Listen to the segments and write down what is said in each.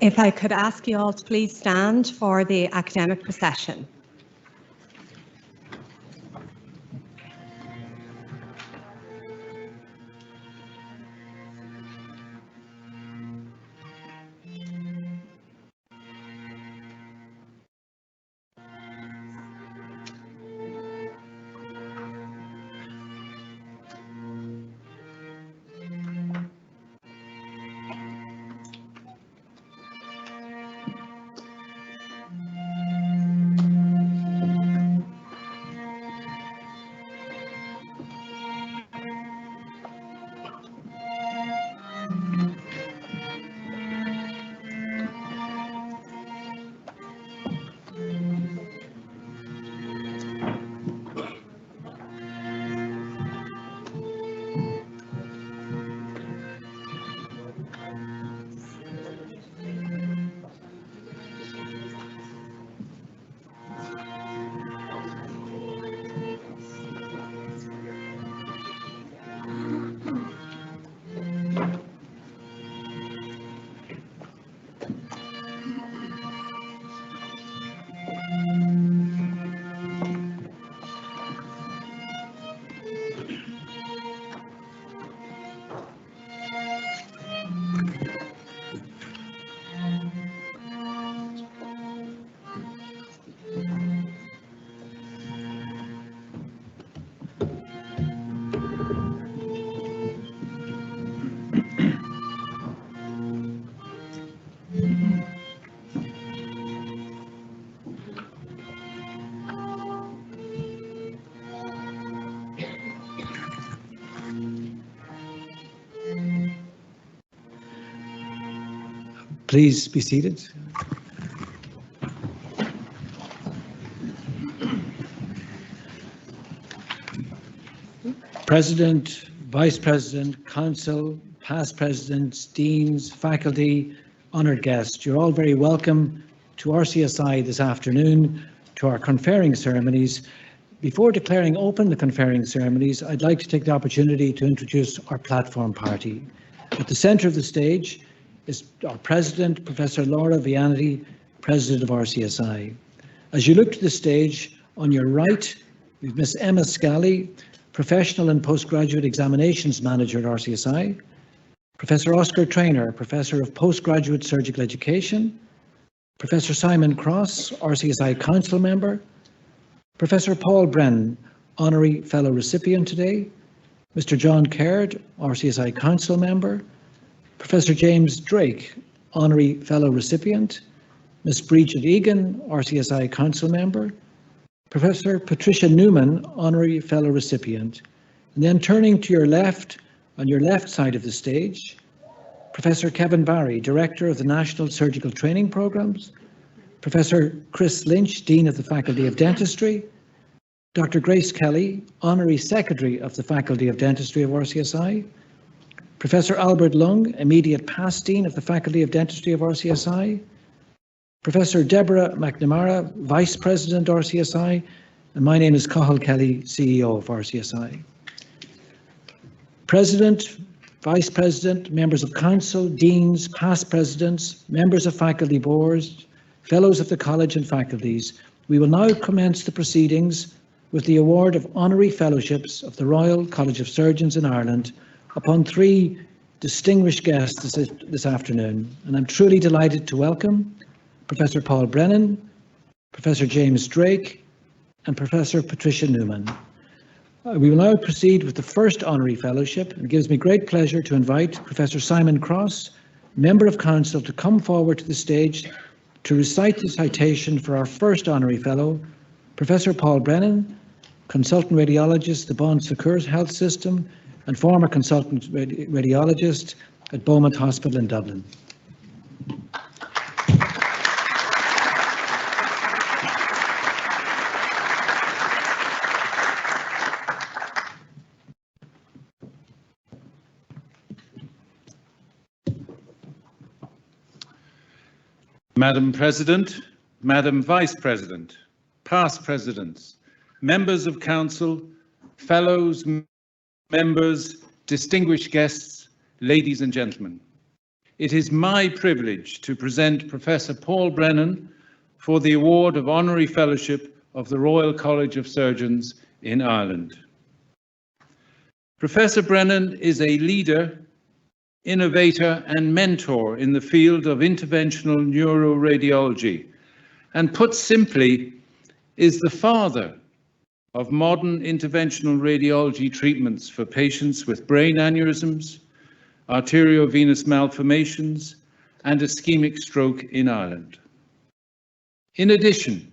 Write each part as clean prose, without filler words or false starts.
If I could ask you all to please stand for the academic procession. Please be seated. President, Vice President, Council, past presidents, deans, faculty, honoured guests, you're all very welcome to RCSI this afternoon, to our conferring ceremonies. Before declaring open the conferring ceremonies, I'd like to take the opportunity to introduce our platform party. At the centre of the stage is our President, Professor Laura Vianney, President of RCSI. As you look to the stage, on your right, we've Miss Emma Scally, Professional and Postgraduate Examinations Manager at RCSI, Professor Oscar Traynor, Professor of Postgraduate Surgical Education, Professor Simon Cross, RCSI Council Member, Professor Paul Brennan, Honorary Fellow Recipient today, Mr. John Caird, RCSI Council Member, Professor James Drake, Honorary Fellow Recipient, Ms. Bridget Egan, RCSI Council Member, Professor Patricia Newman, Honorary Fellow Recipient, and then turning to your left, on your left side of the stage, Professor Kevin Barry, Director of the National Surgical Training Programs, Professor Chris Lynch, Dean of the Faculty of Dentistry, Dr. Grace Kelly, Honorary Secretary of the Faculty of Dentistry of RCSI, Professor Albert Lung, Immediate Past Dean of the Faculty of Dentistry of RCSI, Professor Deborah McNamara, Vice President RCSI, and my name is Cathal Kelly, CEO of RCSI. President, Vice President, members of Council, Deans, past Presidents, members of faculty boards, Fellows of the College and faculties, we will now commence the proceedings with the award of Honorary Fellowships of the Royal College of Surgeons in Ireland upon three distinguished guests this afternoon, and I'm truly delighted to welcome Professor Paul Brennan, Professor James Drake, and Professor Patricia Newman. We will now proceed with the first Honorary Fellowship. It gives me great pleasure to invite Professor Simon Cross, Member of Council, to come forward to the stage to recite the citation for our first Honorary Fellow, Professor Paul Brennan, Consultant Radiologist, the Bon Secours Health System, and former Consultant Radiologist at Beaumont Hospital in Dublin. Madam President, Madam Vice President, past presidents, members of council, fellows, members, distinguished guests, ladies and gentlemen. It is my privilege to present Professor Paul Brennan for the award of Honorary Fellowship of the Royal College of Surgeons in Ireland. Professor Brennan is a leader, innovator and mentor in the field of interventional neuroradiology, and put simply, is the father of modern interventional radiology treatments for patients with brain aneurysms, arteriovenous malformations, and ischemic stroke in Ireland. In addition,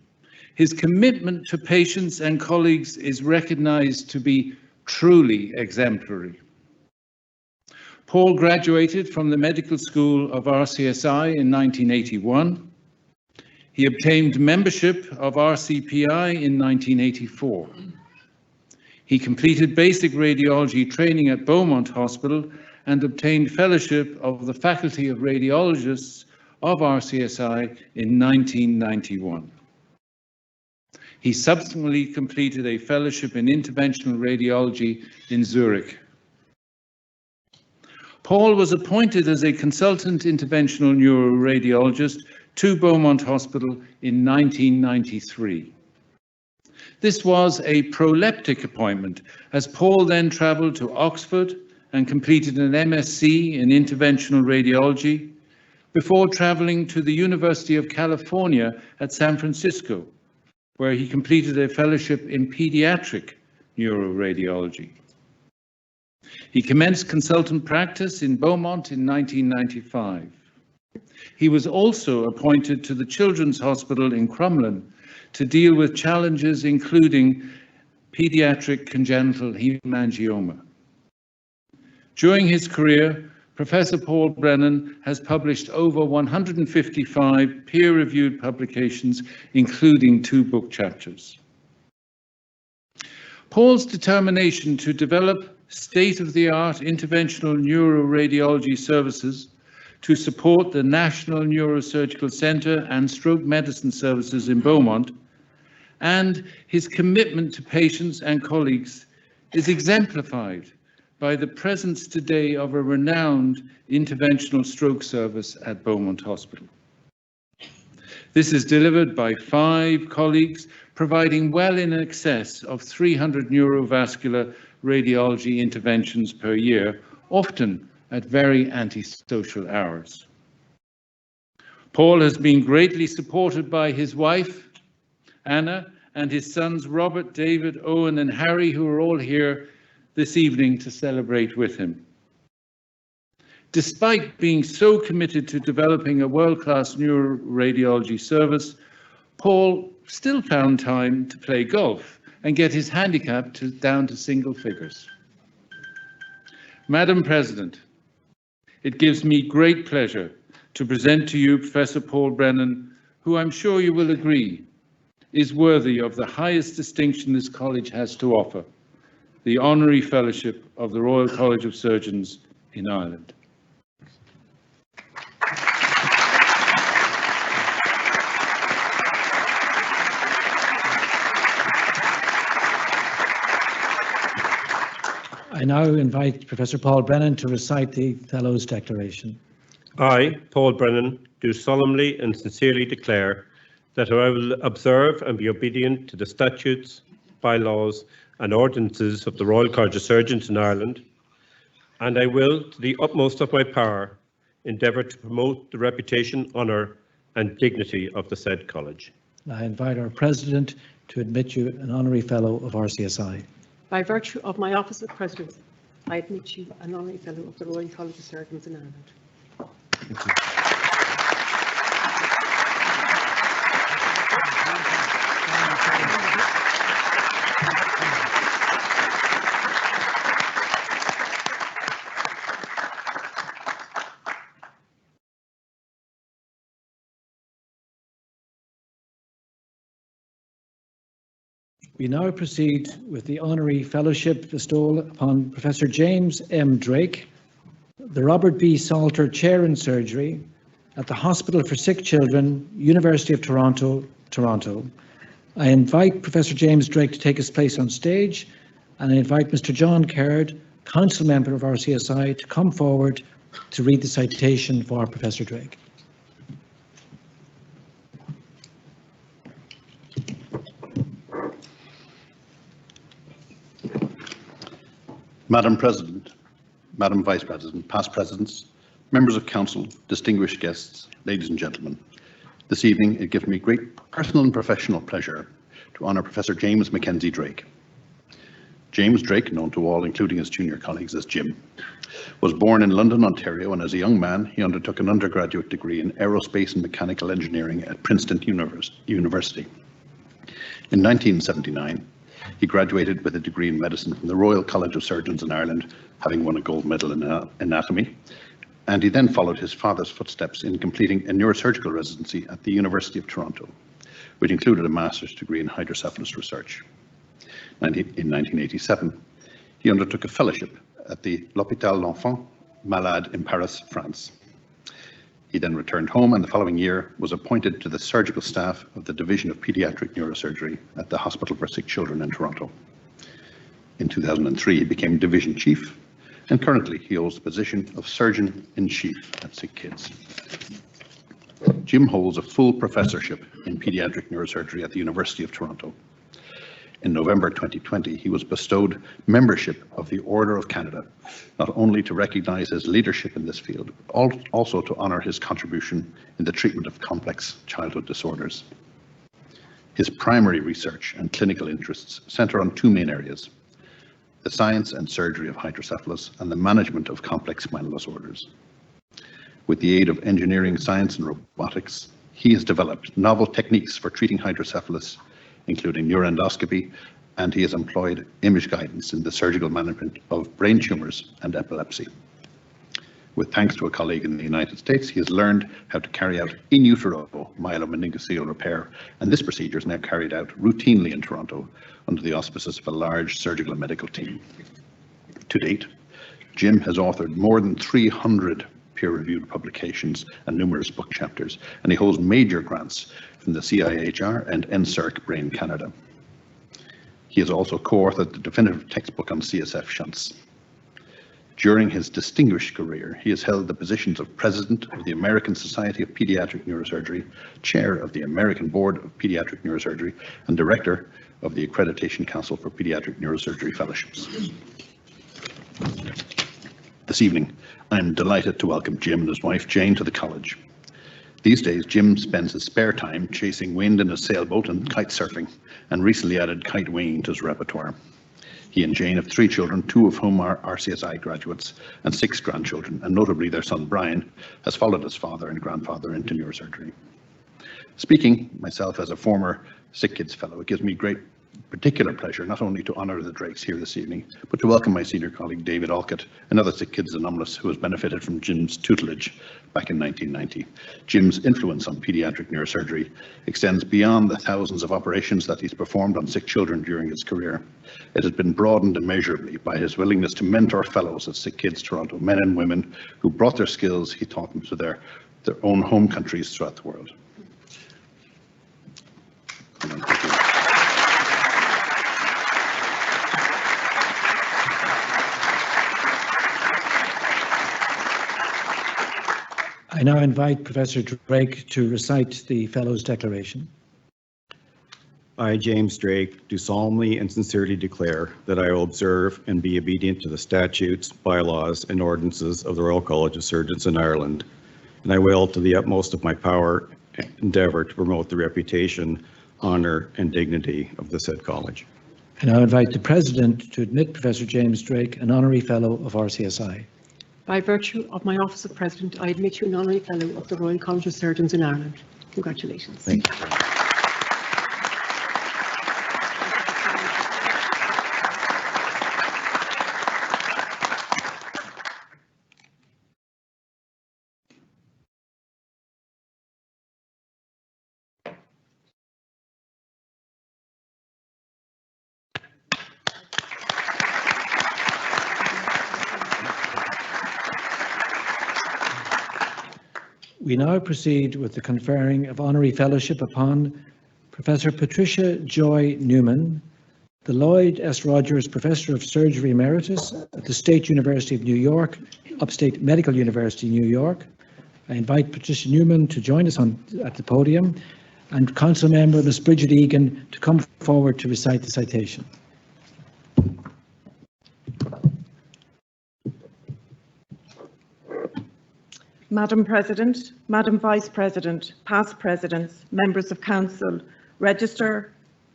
his commitment to patients and colleagues is recognized to be truly exemplary. Paul graduated from the Medical School of RCSI in 1981. He obtained membership of RCPI in 1984. He completed basic radiology training at Beaumont Hospital and obtained fellowship of the Faculty of Radiologists of RCSI in 1991. He subsequently completed a fellowship in interventional radiology in Zurich. Paul was appointed as a consultant interventional neuroradiologist to Beaumont Hospital in 1993. This was a proleptic appointment, as Paul then travelled to Oxford and completed an MSc in interventional radiology before travelling to the University of California at San Francisco, where he completed a fellowship in pediatric neuroradiology. He commenced consultant practice in Beaumont in 1995. He was also appointed to the Children's Hospital in Crumlin to deal with challenges including pediatric congenital hemangioma. During his career, Professor Paul Brennan has published over 155 peer-reviewed publications, including 2 book chapters. Paul's determination to develop state-of-the-art interventional neuroradiology services to support the National Neurosurgical Centre and Stroke Medicine Services in Beaumont, and his commitment to patients and colleagues is exemplified by the presence today of a renowned interventional stroke service at Beaumont Hospital. This is delivered by 5 colleagues, providing well in excess of 300 neurovascular radiology interventions per year, often at very antisocial hours. Paul has been greatly supported by his wife, Anna, and his sons, Robert, David, Owen, and Harry, who are all here this evening to celebrate with him. Despite being so committed to developing a world-class neuroradiology service, Paul still found time to play golf and get his handicap down to single figures. Madam President, it gives me great pleasure to present to you Professor Paul Brennan, who I'm sure you will agree is worthy of the highest distinction this college has to offer, the Honorary Fellowship of the Royal College of Surgeons in Ireland. I now invite Professor Paul Brennan to recite the Fellows' Declaration. I, Paul Brennan, do solemnly and sincerely declare that I will observe and be obedient to the statutes, bylaws and ordinances of the Royal College of Surgeons in Ireland, and I will, to the utmost of my power, endeavour to promote the reputation, honour and dignity of the said college. I invite our President to admit you an Honorary Fellow of RCSI. By virtue of my office of President, I admit you an Honorary Fellow of the Royal College of Surgeons in Ireland. Thank you. We now proceed with the Honorary Fellowship bestowal upon Professor James M. Drake, the Robert B. Salter Chair in Surgery at the Hospital for Sick Children, University of Toronto, Toronto. I invite Professor James Drake to take his place on stage, and I invite Mr. John Caird, Council Member of RCSI, to come forward to read the citation for Professor Drake. Madam President, Madam Vice President, past presidents, members of council, distinguished guests, ladies and gentlemen, this evening it gives me great personal and professional pleasure to honour Professor James Mackenzie Drake. James Drake, known to all, including his junior colleagues as Jim, was born in London, Ontario, and as a young man he undertook an undergraduate degree in aerospace and mechanical engineering at Princeton University. In 1979, he graduated with a degree in medicine from the Royal College of Surgeons in Ireland, having won a gold medal in anatomy, and he then followed his father's footsteps in completing a neurosurgical residency at the University of Toronto, which included a master's degree in hydrocephalus research. In 1987, he undertook a fellowship at the L'Hôpital L'Enfant Malade in Paris, France. He then returned home and the following year was appointed to the surgical staff of the Division of Pediatric Neurosurgery at the Hospital for Sick Children in Toronto. In 2003, he became Division Chief, and currently he holds the position of Surgeon-in-Chief at Sick Kids. Jim holds a full professorship in pediatric neurosurgery at the University of Toronto. In November 2020, he was bestowed membership of the Order of Canada, not only to recognise his leadership in this field, but also to honour his contribution in the treatment of complex childhood disorders. His primary research and clinical interests centre on two main areas: the science and surgery of hydrocephalus and the management of complex spinal disorders. With the aid of engineering, science and robotics, he has developed novel techniques for treating hydrocephalus, including neuroendoscopy, and he has employed image guidance in the surgical management of brain tumours and epilepsy. With thanks to a colleague in the United States, he has learned how to carry out in utero myelomeningocele repair, and this procedure is now carried out routinely in Toronto under the auspices of a large surgical and medical team. To date, Jim has authored more than 300 peer-reviewed publications and numerous book chapters, and he holds major grants from the CIHR and NSERC Brain Canada. He has also co-authored the definitive textbook on CSF shunts. During his distinguished career, he has held the positions of President of the American Society of Pediatric Neurosurgery, Chair of the American Board of Pediatric Neurosurgery, and Director of the Accreditation Council for Pediatric Neurosurgery Fellowships. This evening, I'm delighted to welcome Jim and his wife Jane to the college. These days, Jim spends his spare time chasing wind in a sailboat and kite surfing, and recently added kite weighing to his repertoire. He and Jane have 3 children, 2 of whom are RCSI graduates, and 6 grandchildren, and notably their son Brian has followed his father and grandfather into neurosurgery. Speaking myself as a former Sick Kids Fellow, it gives me great particular pleasure not only to honour the Drakes here this evening, but to welcome my senior colleague David Alcott, another Sick Kids alumnus who has benefited from Jim's tutelage back in 1990. Jim's influence on paediatric neurosurgery extends beyond the thousands of operations that he's performed on sick children during his career. It has been broadened immeasurably by his willingness to mentor fellows at Sick Kids Toronto, men and women who brought their skills he taught them to their own home countries throughout the world. I now invite Professor Drake to recite the Fellows' Declaration. I, James Drake, do solemnly and sincerely declare that I will observe and be obedient to the statutes, bylaws, and ordinances of the Royal College of Surgeons in Ireland, and I will, to the utmost of my power endeavor to promote the reputation, honor, and dignity of the said college. I now invite the President to admit Professor James Drake, an Honorary Fellow of RCSI. By virtue of my office of President, I admit you an Honorary Fellow of the Royal College of Surgeons in Ireland. Congratulations. Thank you. We now proceed with the conferring of Honorary Fellowship upon Professor Patricia Joy Newman, the Lloyd S. Rogers Professor of Surgery Emeritus at the State University of New York, Upstate Medical University, New York. I invite Patricia Newman to join us at the podium, and Council Member Ms. Bridget Egan to come forward to recite the citation. Madam President, Madam Vice President, past presidents, members of council, register,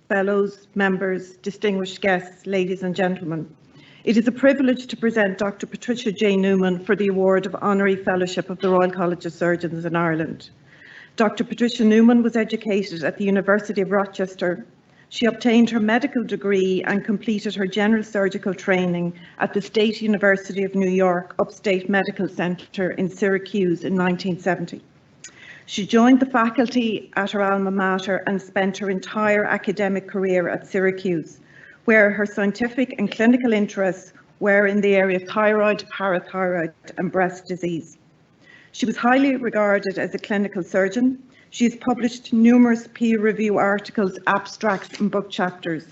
fellows, members, distinguished guests, ladies and gentlemen. It is a privilege to present Dr. Patricia J. Newman for the award of Honorary Fellowship of the Royal College of Surgeons in Ireland. Dr. Patricia Newman was educated at the University of Rochester. She obtained her medical degree and completed her general surgical training at the State University of New York Upstate Medical Center in Syracuse in 1970. She joined the faculty at her alma mater and spent her entire academic career at Syracuse, where her scientific and clinical interests were in the area of thyroid, parathyroid, and breast disease. She was highly regarded as a clinical surgeon. She has published numerous peer-review articles, abstracts, and book chapters.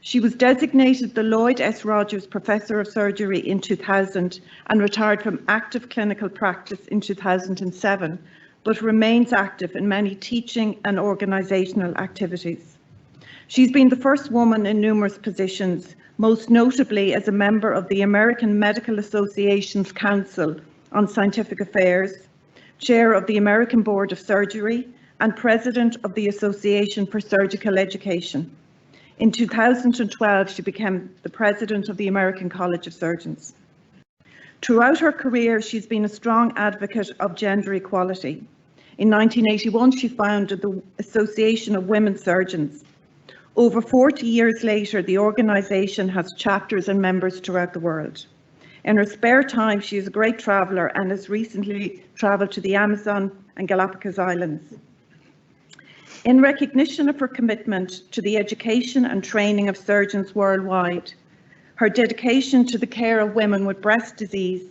She was designated the Lloyd S. Rogers Professor of Surgery in 2000 and retired from active clinical practice in 2007, but remains active in many teaching and organisational activities. She's been the first woman in numerous positions, most notably as a member of the American Medical Association's Council on Scientific Affairs, Chair of the American Board of Surgery, and President of the Association for Surgical Education. In 2012, she became the President of the American College of Surgeons. Throughout her career, she's been a strong advocate of gender equality. In 1981, she founded the Association of Women Surgeons. Over 40 years later, the organisation has chapters and members throughout the world. In her spare time, she is a great traveller and has recently travelled to the Amazon and Galapagos Islands. In recognition of her commitment to the education and training of surgeons worldwide, her dedication to the care of women with breast disease,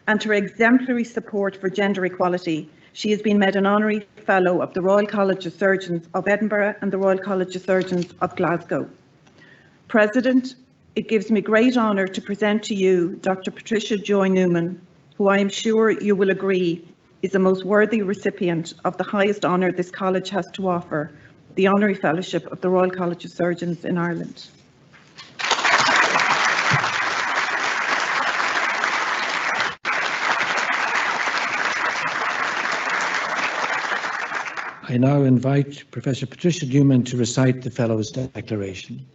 and her exemplary support for gender equality, she has been made an Honorary Fellow of the Royal College of Surgeons of Edinburgh and the Royal College of Surgeons of Glasgow. President, it gives me great honour to present to you Dr. Patricia Joy Newman, who I am sure you will agree is a most worthy recipient of the highest honour this college has to offer, the Honorary Fellowship of the Royal College of Surgeons in Ireland. I now invite Professor Patricia Newman to recite the Fellows' Declaration.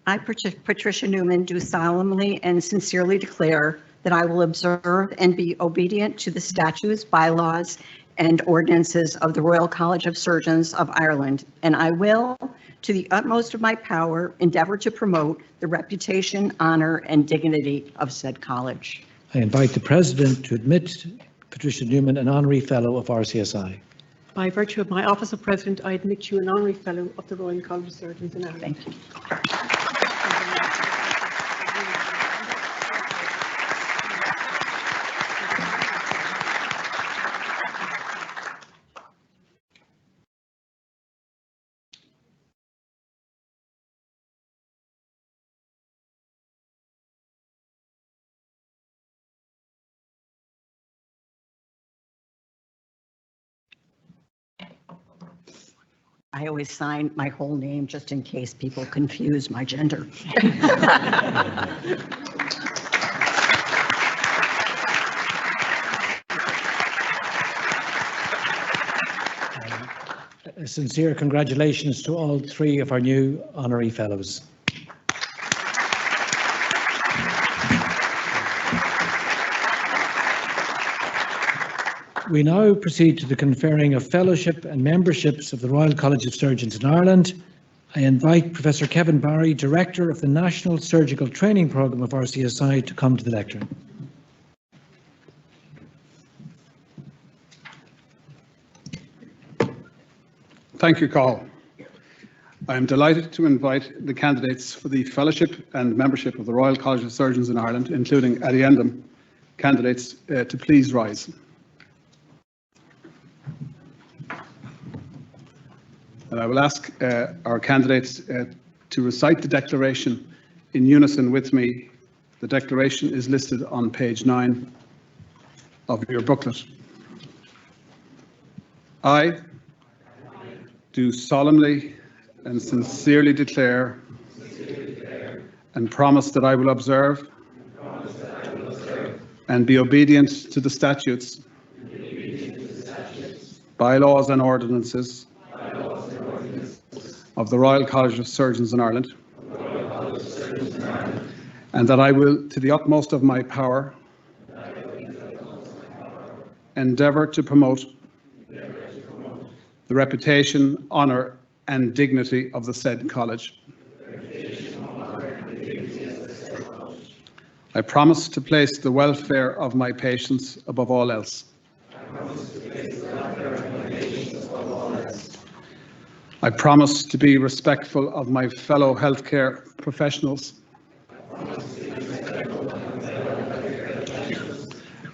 I, Patricia Newman, do solemnly and sincerely declare that I will observe and be obedient to the statutes, bylaws, and ordinances of the Royal College of Surgeons of Ireland, and I will, to the utmost of my power, endeavour to promote the reputation, honour, and dignity of said college. I invite the President to admit Patricia Newman an Honorary Fellow of RCSI. By virtue of my office of President, I admit you an Honorary Fellow of the Royal College of Surgeons in Ireland. Thank you. I always sign my whole name just in case people confuse my gender. A sincere congratulations to all three of our new Honorary Fellows. We now proceed to the conferring of fellowship and memberships of the Royal College of Surgeons in Ireland. I invite Professor Kevin Barry, Director of the National Surgical Training Programme of RCSI, to come to the lectern. Thank you, Carl. I am delighted to invite the candidates for the fellowship and membership of the Royal College of Surgeons in Ireland, including addendum candidates, to please rise. And I will ask our candidates to recite the declaration in unison with me. The declaration is listed on page 9 of your booklet. I do solemnly and sincerely declare and promise that I will observe and be obedient to the statutes, bylaws and ordinances of the Royal College of Surgeons in Ireland, and that I will, to the utmost of my power, endeavour to promote the reputation, honour and dignity of the said college. I promise to place the welfare of my patients above all else. I promise to be respectful of my fellow healthcare professionals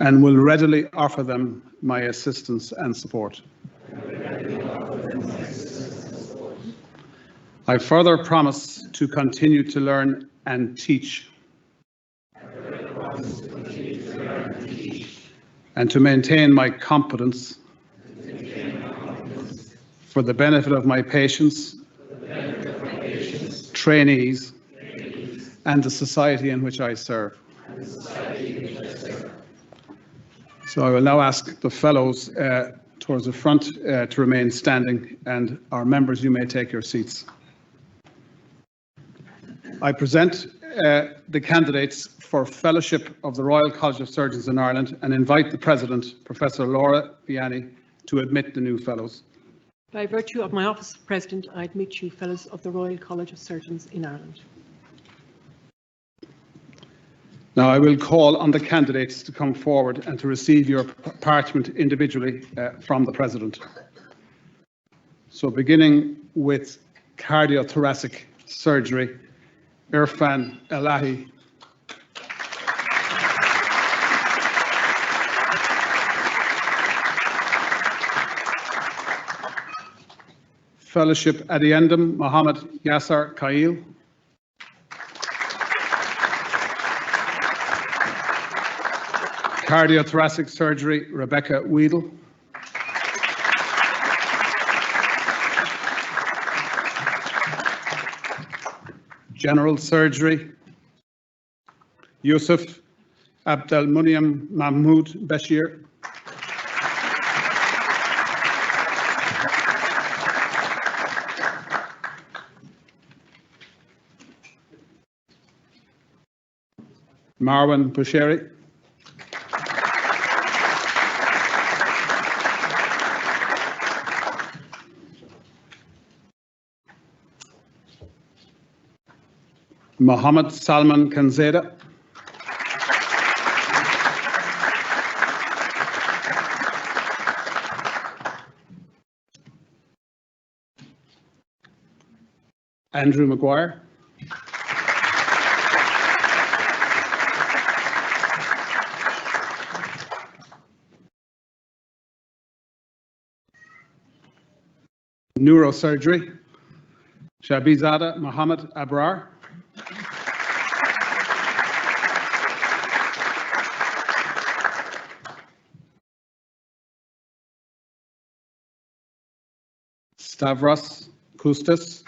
and will readily offer them my assistance and support. I further promise to continue to learn and teach and to maintain my competence for the benefit of my patients, trainees, and the society in which I serve. So I will now ask the fellows towards the front to remain standing, and our members, you may take your seats. I present the candidates for Fellowship of the Royal College of Surgeons in Ireland and invite the President, Professor Laura Vianney, to admit the new fellows. By virtue of my office of President, I admit you Fellows of the Royal College of Surgeons in Ireland. Now I will call on the candidates to come forward and to receive your parchment individually from the President. So beginning with cardiothoracic surgery, Irfan Elahi. Fellowship Addendum, Mohammed Yasser Kail. Cardiothoracic surgery, Rebecca Weedle. General surgery, Yusuf Abdelmuniam Mahmoud Bashir. Marwan Bushiri. Mohammed Salman Kanzeda. Andrew Maguire. Neurosurgery, Shabizada Mohammed Abrar. Stavros Koustas.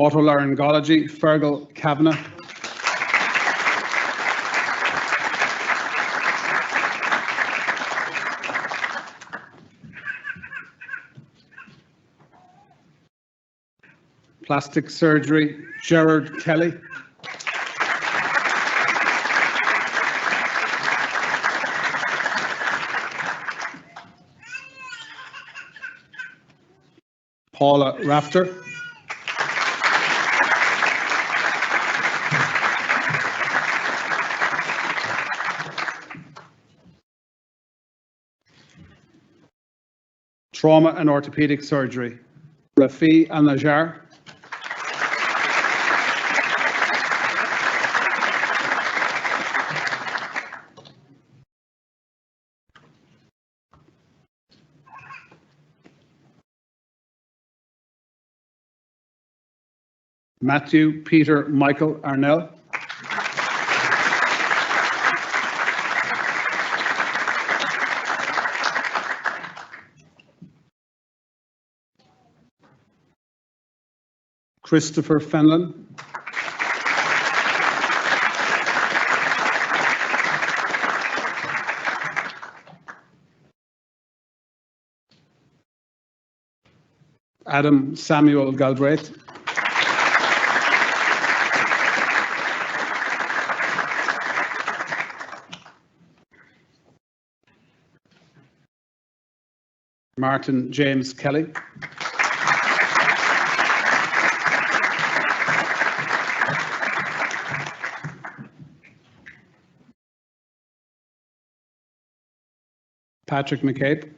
Otolaryngology, Fergal Kavanagh. Plastic surgery, Gerard Kelly. Paula Rafter. Trauma and orthopedic surgery, Rafi Al-Najjar. Matthew Peter Michael Arnell. Christopher Fenlon. Adam Samuel Galbraith. Martin James Kelly. Patrick McCabe.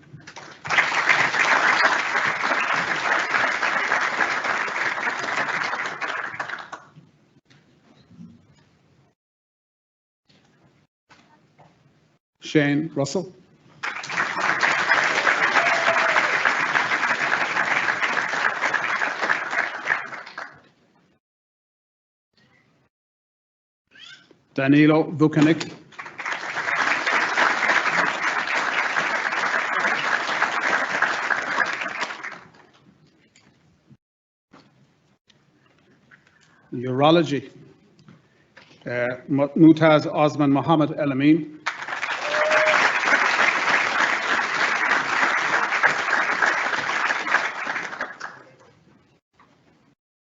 Shane Russell. Danilo Vucanic. Urology, Mutaz Osman Mohammed El Amin.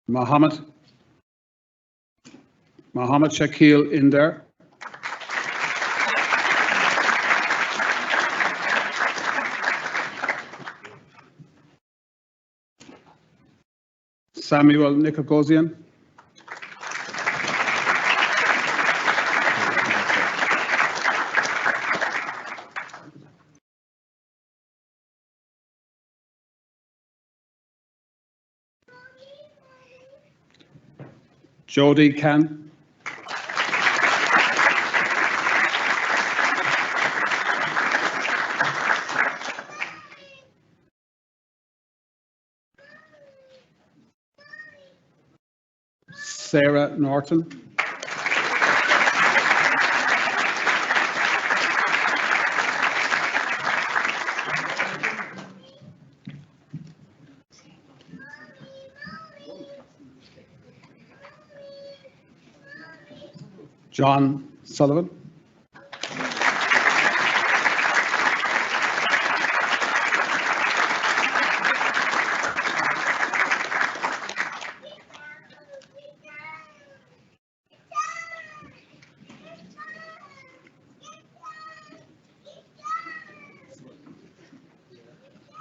Mohammed Shakil Inder. Samuel Nikogosian. Jody Khan. Sarah Norton. John Sullivan.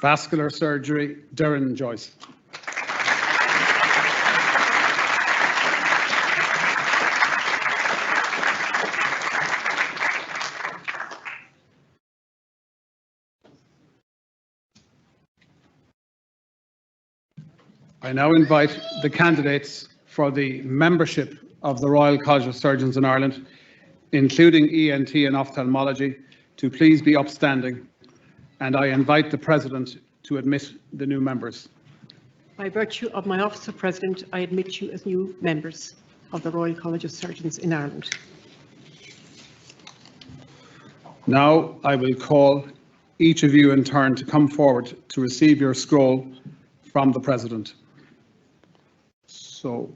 Vascular surgery, Darren Joyce. I now invite the candidates for the membership of the Royal College of Surgeons in Ireland, including ENT and ophthalmology, to please be upstanding, and I invite the President to admit the new members. By virtue of my office of President, I admit you as new members of the Royal College of Surgeons in Ireland. Now I will call each of you in turn to come forward to receive your scroll from the President. So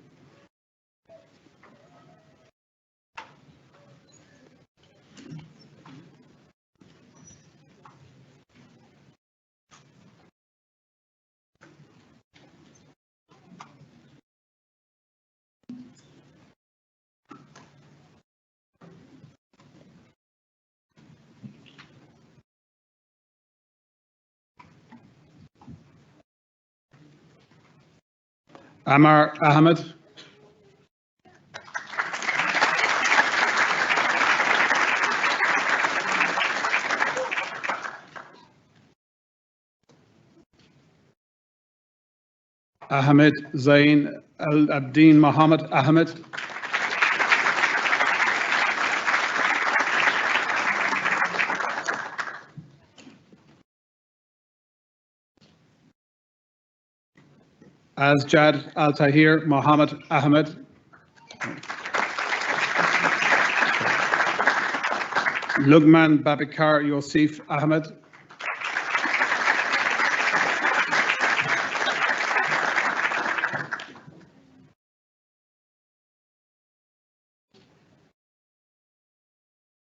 Amar Ahmed. Ahmed Zain Al Abdin Mohammed Ahmed. Azjad Al Tahir Mohammed Ahmed. Lugman Babikar Yosef Ahmed.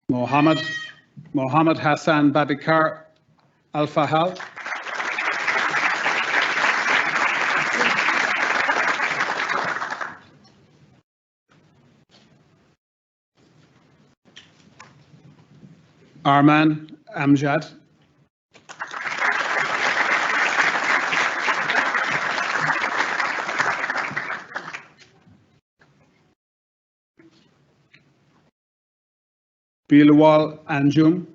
Mohammed Hassan Babikar Al Fahal. Arman Amjad. Bilwal Anjum.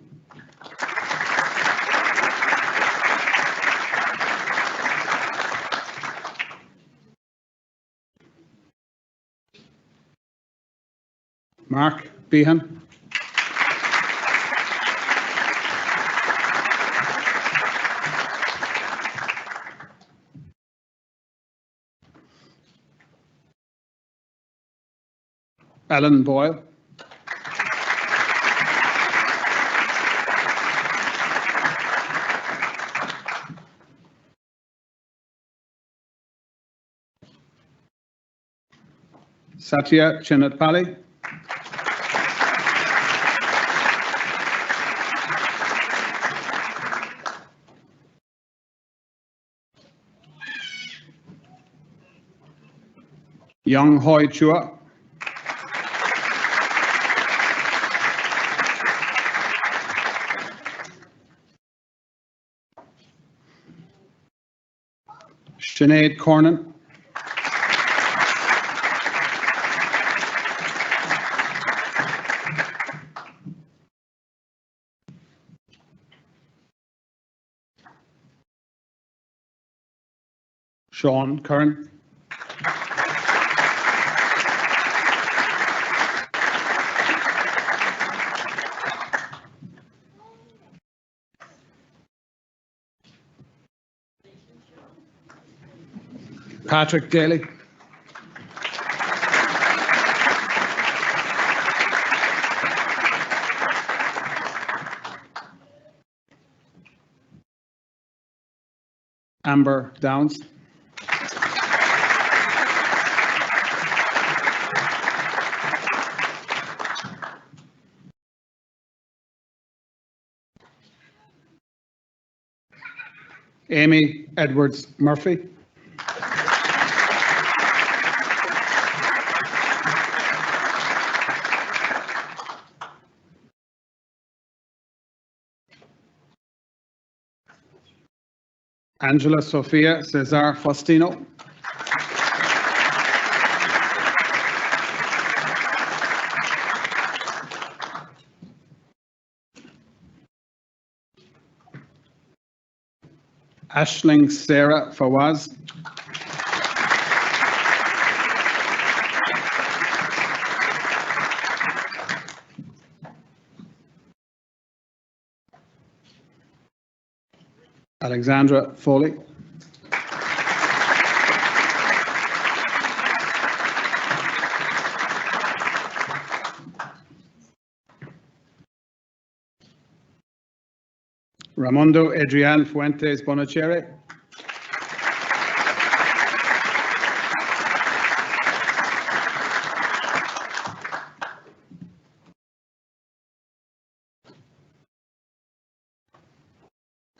Mark Behan. Alan Boyle. Satya Chinatpally. Young Hoi Chua. Sinead Cornan. Sean Curran. Patrick Daly. Amber Downs. Amy Edwards Murphy. Angela Sofia Cesar Faustino. Ashling Sarah Fawaz. Alexandra Foley. Ramondo Adrian Fuentes Bonacere.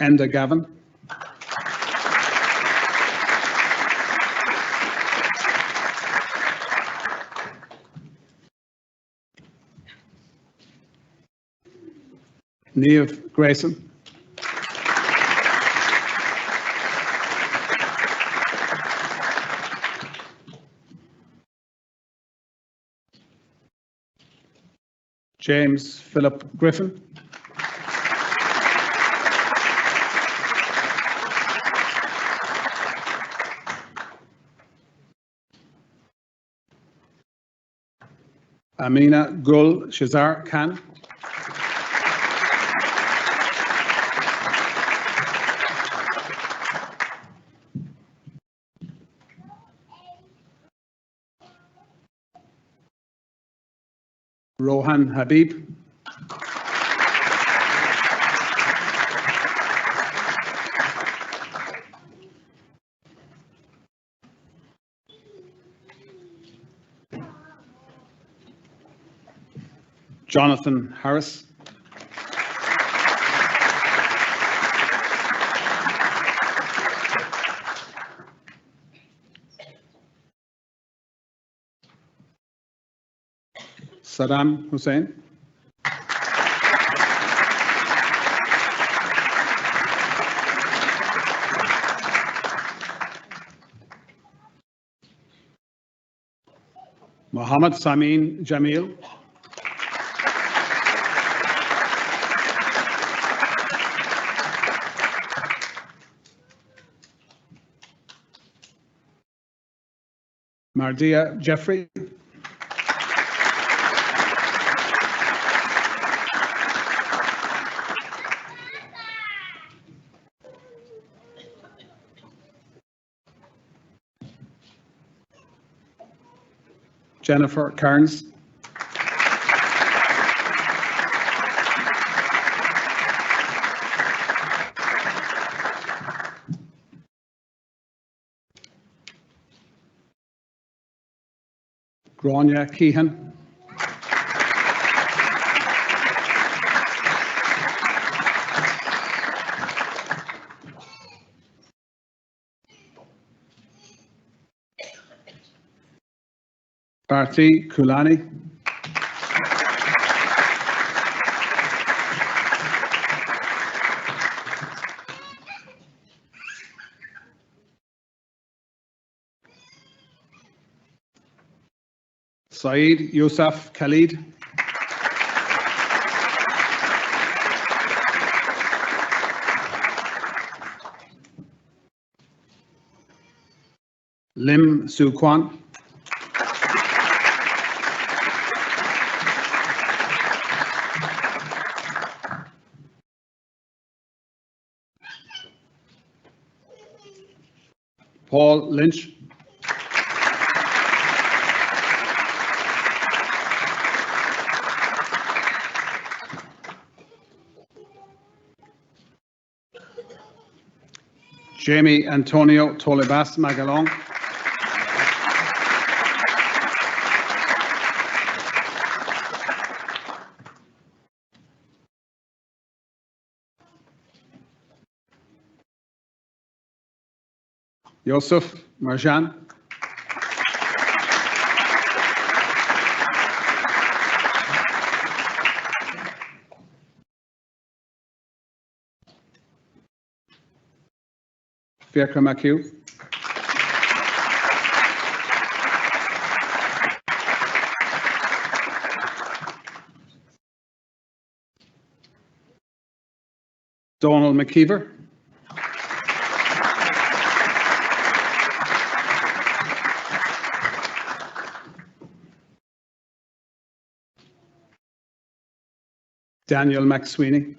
Enda Gavin. Niamh Grayson. James Philip Griffin. Amina Gul Shazar Khan. Rohan Habib. Jonathan Harris. Saddam Hussein. Mohammed Samin Jamil. Mardia Jeffrey. Jennifer Kearns. Grania Keehan. Bharti Kulani. Saeed Yusuf Khalid. Lim Soo Kwan. Paul Lynch. Jamie Antonio Tolibas Magalong. Yosef Marjan. Fiacre McHugh. Donald McKeever. Daniel McSweeney.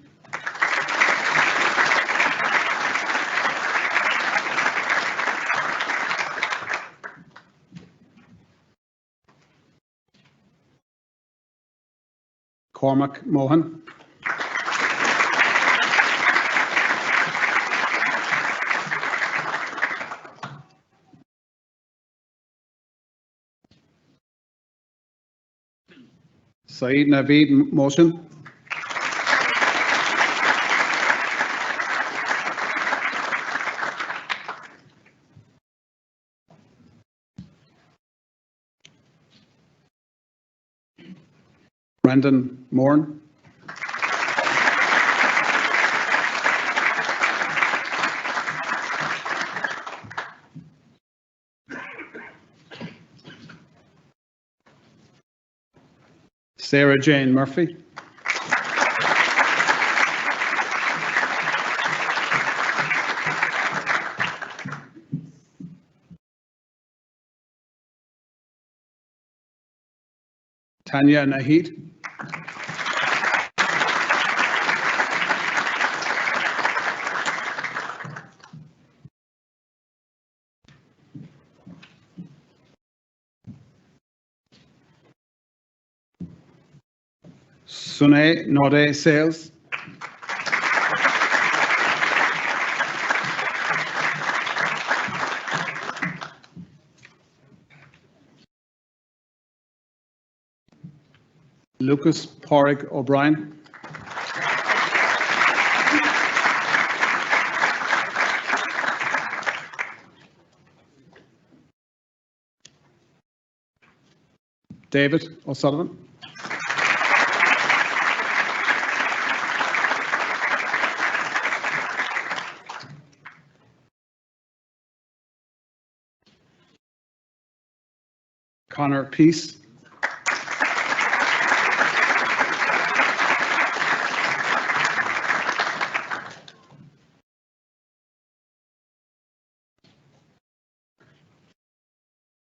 Cormac Mohan. Saeed Naveed Mohsin. Brendan Moran. Sarah Jane Murphy. Tanya Nahid. Sunay Node Sales. Lucas Porrick O'Brien. David O'Sullivan. Connor Peace.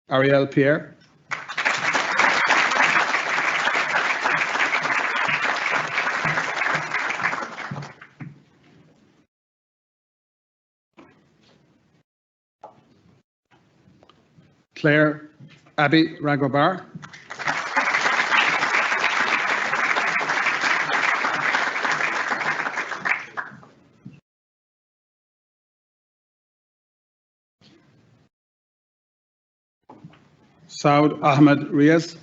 Ariel Pierre. Claire Abby Ragobar. Saud Ahmed Riaz.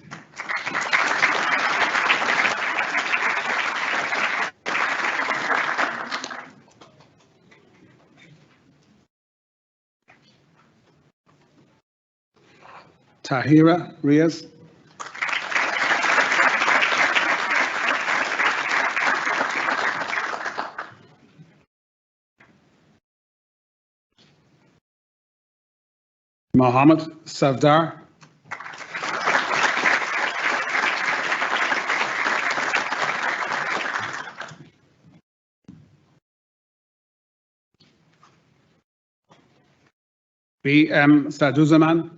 Tahira Riaz. Mohammed Savdar. B.M. Saduzaman.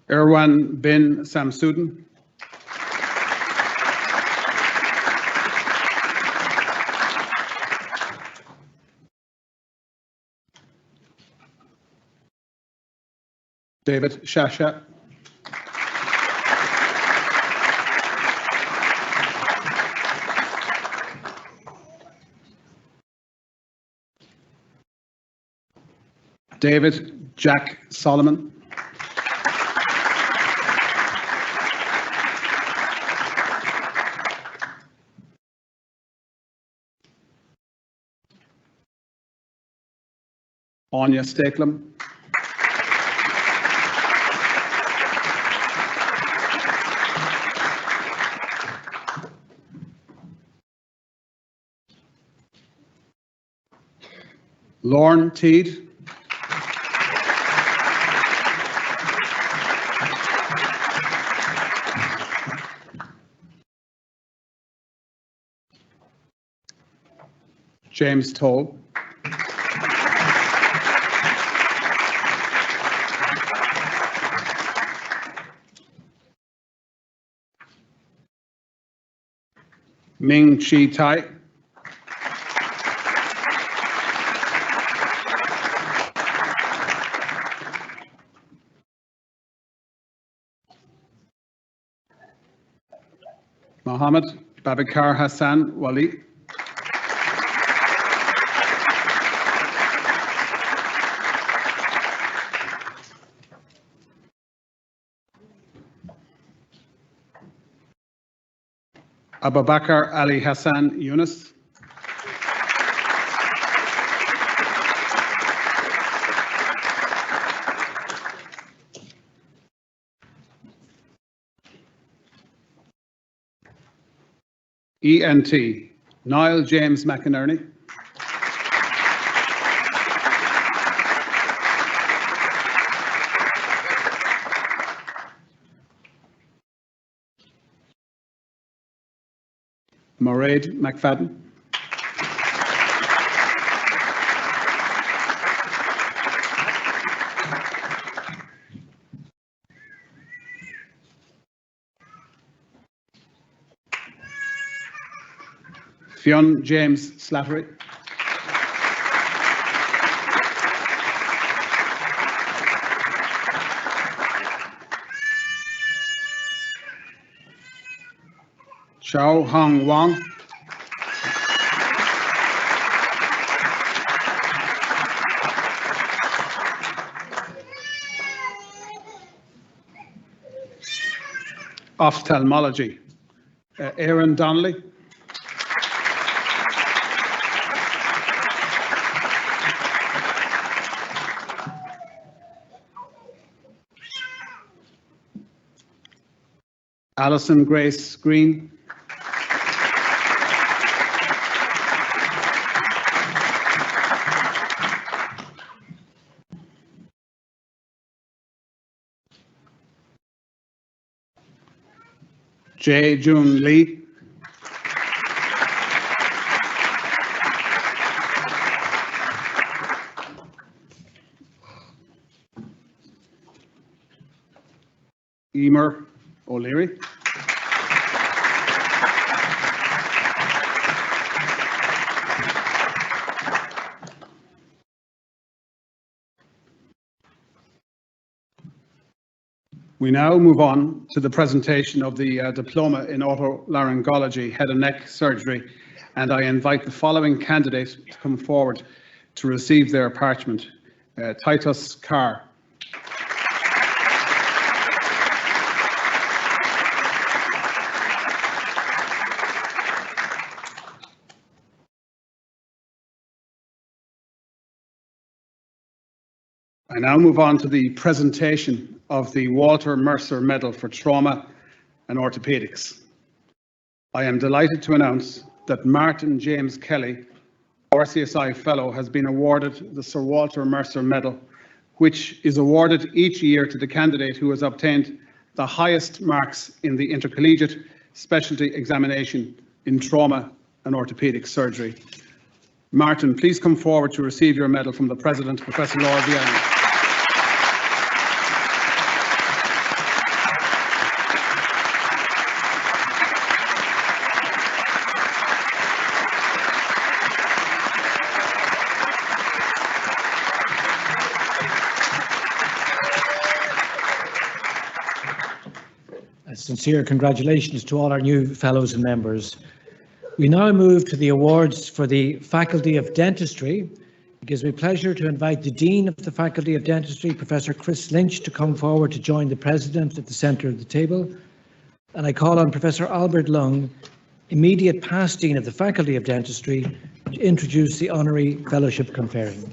Irwan bin Samsudin. David Shasha. David Jack Solomon. Anya Stakelum. Lorne Teed. James Toll. Ming Chi Tai. Mohammed Babakar Hassan Wali. Abubakar Ali Hassan Yunus. ENT, Niall James McInerney. Mairead McFadden. Fionn James Slattery. Chao Hong Wang. Ophthalmology, Aaron Donnelly. Alison Grace Green. Jae Jun Lee. Emer O'Leary. We now move on to the presentation of the Diploma in Otolaryngology, Head and Neck Surgery, and I invite the following candidates to come forward to receive their parchment. Titus Carr. I now move on to the presentation of the Walter Mercer Medal for Trauma and Orthopedics. I am delighted to announce that Martin James Kelly, RCSI Fellow, has been awarded the Sir Walter Mercer Medal, which is awarded each year to the candidate who has obtained the highest marks in the intercollegiate specialty examination in trauma and orthopedic surgery. Martin, please come forward to receive your medal from the President, Professor Laura Vianney. Sincere congratulations to all our new fellows and members. We now move to the awards for the Faculty of Dentistry. It gives me pleasure to invite the Dean of the Faculty of Dentistry, Professor Chris Lynch, to come forward to join the President at the centre of the table. And I call on Professor Albert Lung, immediate past Dean of the Faculty of Dentistry, to introduce the Honorary Fellowship Conferring.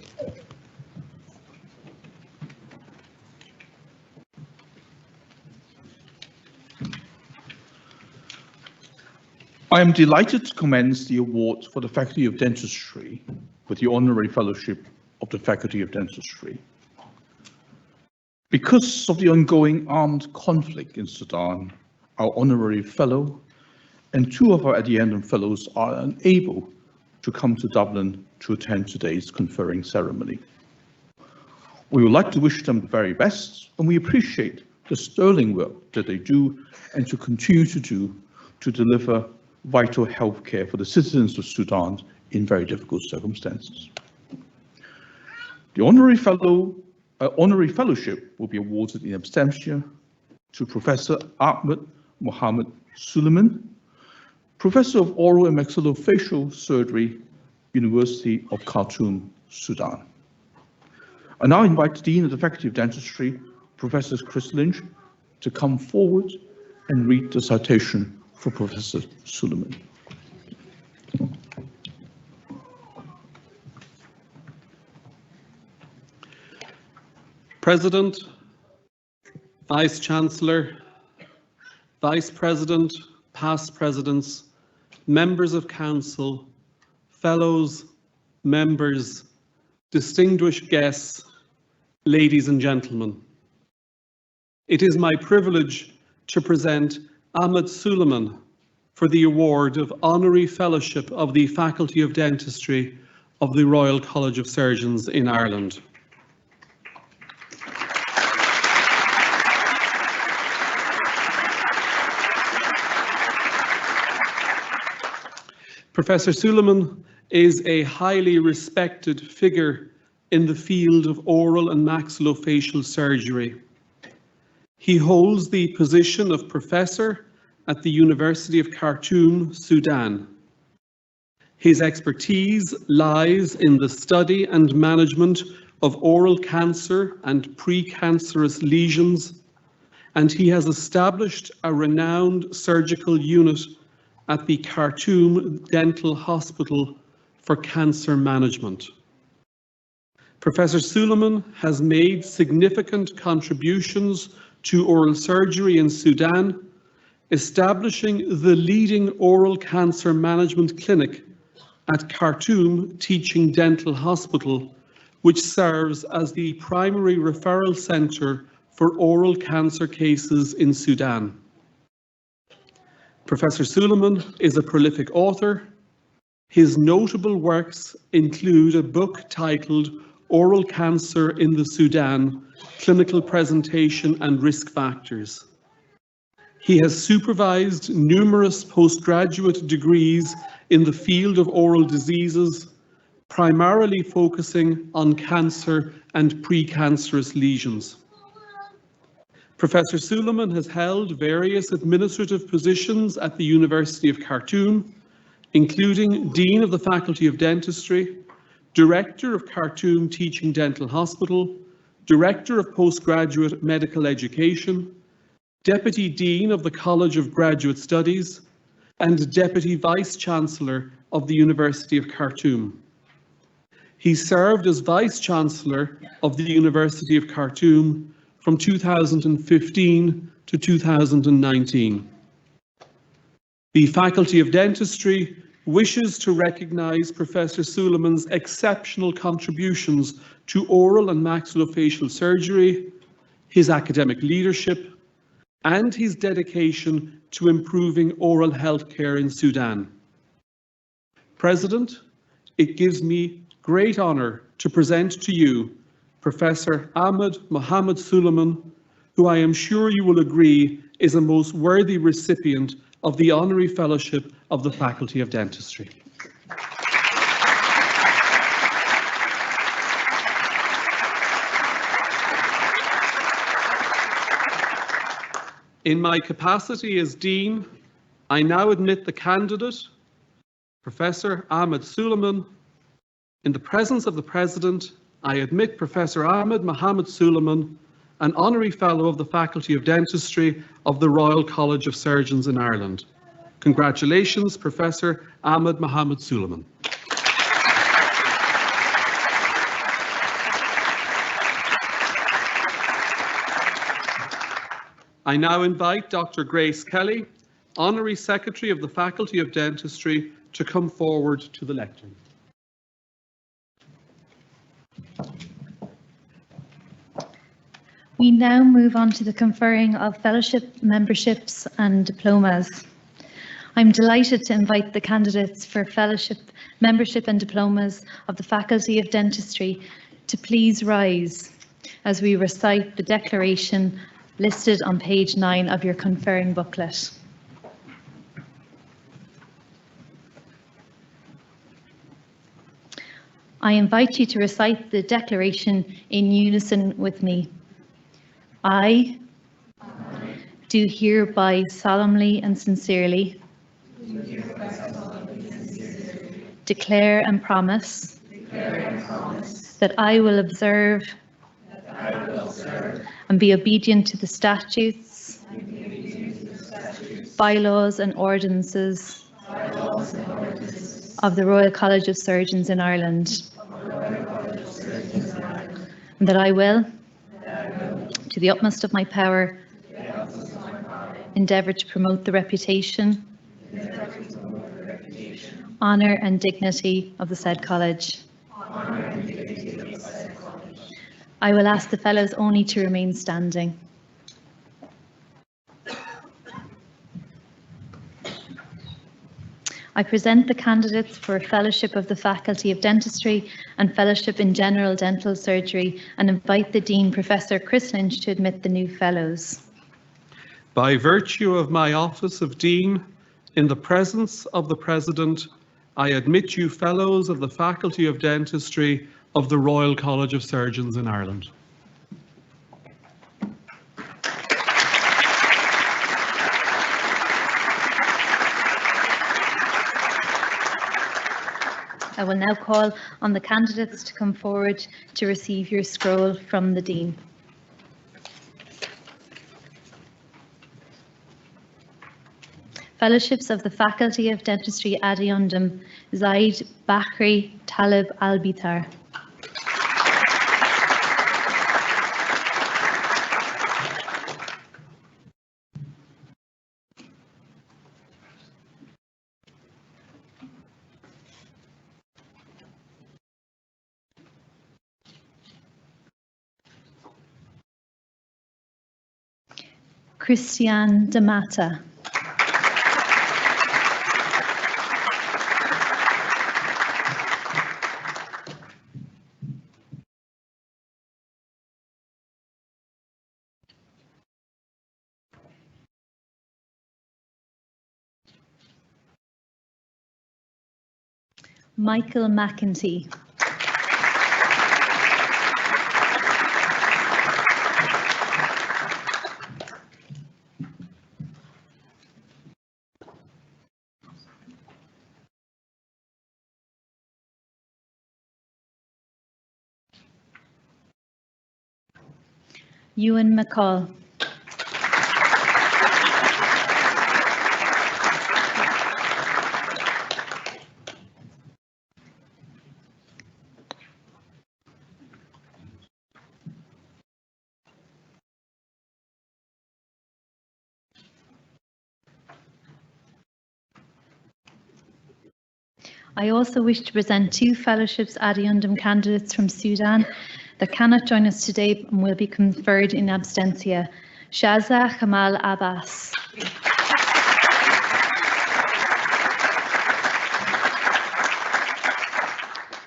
I am delighted to commence the award for the Faculty of Dentistry with the Honorary Fellowship of the Faculty of Dentistry. Because of the ongoing armed conflict in Sudan, our Honorary Fellow and two of our addendum fellows are unable to come to Dublin to attend today's conferring ceremony. We would like to wish them the very best, and we appreciate the sterling work that they do and to continue to do to deliver vital health care for the citizens of Sudan in very difficult circumstances. The Honorary Fellowship will be awarded in absentia to Professor Ahmed Mohammed Suleiman, Professor of Oral and Maxillofacial Surgery, University of Khartoum, Sudan. I now invite the Dean of the Faculty of Dentistry, Professor Chris Lynch, to come forward and read the citation for Professor Suleiman. President, Vice-Chancellor, Vice President, past Presidents, Members of Council, Fellows, Members, distinguished guests, ladies and gentlemen. It is my privilege to present Ahmed Suleiman for the award of Honorary Fellowship of the Faculty of Dentistry of the Royal College of Surgeons in Ireland. Professor Suleiman is a highly respected figure in the field of oral and maxillofacial surgery. He holds the position of professor at the University of Khartoum, Sudan. His expertise lies in the study and management of oral cancer and precancerous lesions, and he has established a renowned surgical unit at the Khartoum Dental Hospital for cancer management. Professor Suleiman has made significant contributions to oral surgery in Sudan, establishing the leading oral cancer management clinic at Khartoum Teaching Dental Hospital, which serves as the primary referral centre for oral cancer cases in Sudan. Professor Suleiman is a prolific author. His notable works include a book titled Oral Cancer in the Sudan, Clinical Presentation and Risk Factors. He has supervised numerous postgraduate degrees in the field of oral diseases, primarily focusing on cancer and precancerous lesions. Professor Suleiman has held various administrative positions at the University of Khartoum, including Dean of the Faculty of Dentistry, Director of Khartoum Teaching Dental Hospital, Director of Postgraduate Medical Education, Deputy Dean of the College of Graduate Studies, and Deputy Vice-Chancellor of the University of Khartoum. He served as Vice-Chancellor of the University of Khartoum from 2015 to 2019. The Faculty of Dentistry wishes to recognise Professor Suleiman's exceptional contributions to oral and maxillofacial surgery, his academic leadership, and his dedication to improving oral healthcare in Sudan. President, it gives me great honour to present to you Professor Ahmed Mohammed Suleiman, who I am sure you will agree is a most worthy recipient of the Honorary Fellowship of the Faculty of Dentistry. In my capacity as Dean, I now admit the candidate, Professor Ahmed Suleiman. In the presence of the President, I admit Professor Ahmed Mohammed Suleiman, an Honorary Fellow of the Faculty of Dentistry of the Royal College of Surgeons in Ireland. Congratulations, Professor Ahmed Mohammed Suleiman. I now invite Dr. Grace Kelly, Honorary Secretary of the Faculty of Dentistry, to come forward to the lectern. We now move on to the conferring of fellowship, memberships and diplomas. I'm delighted to invite the candidates for fellowship, membership and diplomas of the Faculty of Dentistry to please rise as we recite the declaration listed on page 9 of your conferring booklet. I invite you to recite the declaration in unison with me. I do hereby solemnly and sincerely declare and promise that I will observe and be obedient to the statutes, bylaws and ordinances of the Royal College of Surgeons in Ireland. And that I will, to the utmost of my power, endeavour to promote the reputation, honour and dignity of the said college. I will ask the fellows only to remain standing. I present the candidates for Fellowship of the Faculty of Dentistry and Fellowship in General Dental Surgery and invite the Dean, Professor Chris Lynch, to admit the new fellows. By virtue of my office of Dean, in the presence of the President, I admit you fellows of the Faculty of Dentistry of the Royal College of Surgeons in Ireland. I will now call on the candidates to come forward to receive your scroll from the Dean. Fellowships of the Faculty of Dentistry Adiundum, Zaid Bakri Talib Albitar. Christian Damata. Michael McEntee. Ewan McCall. I also wish to present two fellowships Adiundum candidates from Sudan that cannot join us today and will be conferred in absentia. Shaza Kamal Abbas.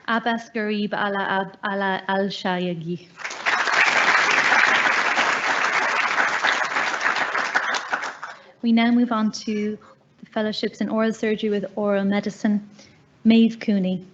Abbas Garib Ala Al-Shayagi. We now move on to the fellowships in oral surgery with oral medicine. Maeve Cooney.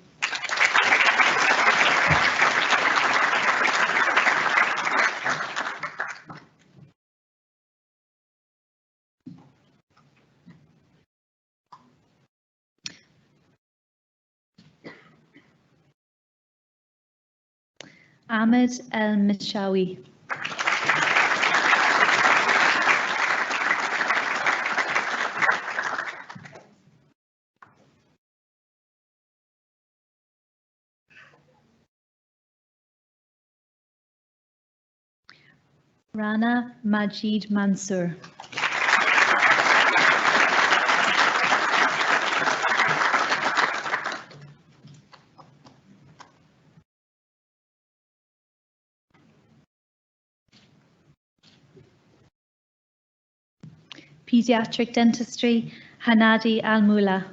Ahmed El Mishawi. Rana Majid Mansour. Pediatric Dentistry, Hanadi Al-Mula.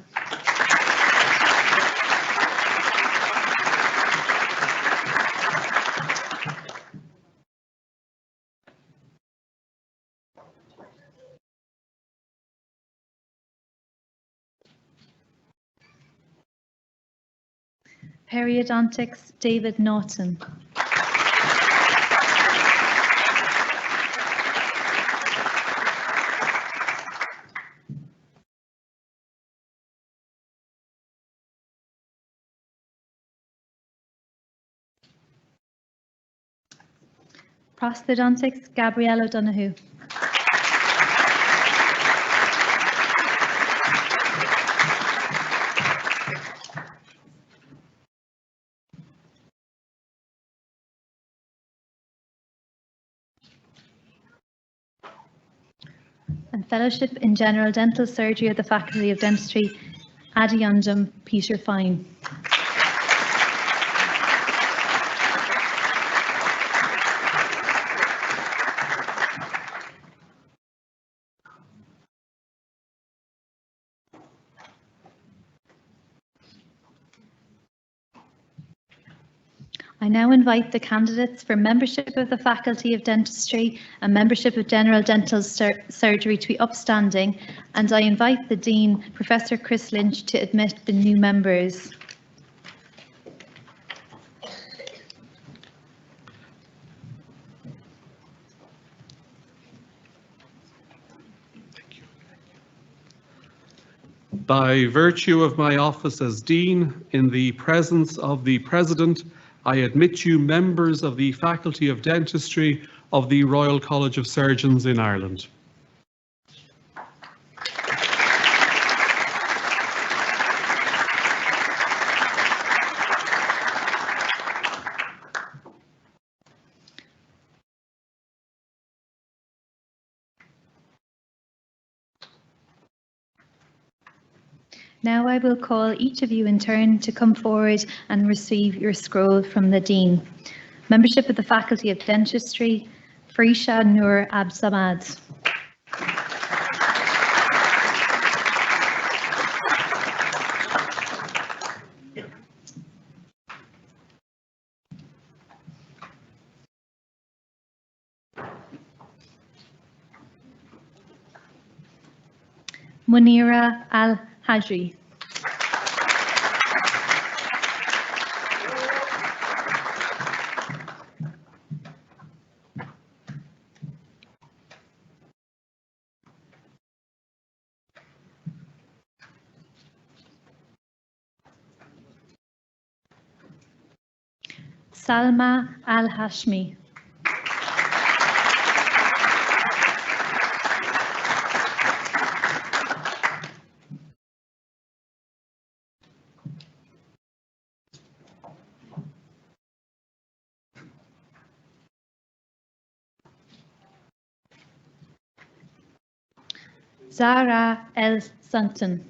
Periodontics, David Norton. Prosthodontics, Gabrielle O'Donoghue. and Fellowship in General Dental Surgery of the Faculty of Dentistry, Adiundum Peter Fine. I now invite the candidates for membership of the Faculty of Dentistry and membership of General Dental Surgery to be upstanding, and I invite the Dean, Professor Chris Lynch, to admit the new members. By virtue of my office as Dean, in the presence of the President, I admit you members of the Faculty of Dentistry of the Royal College of Surgeons in Ireland. Now I will call each of you in turn to come forward and receive your scroll from the Dean. Membership of the Faculty of Dentistry, Farisha Noor Absamad. Munira Al-Hajri. Salma Al-Hashmi. Zara El Sultan.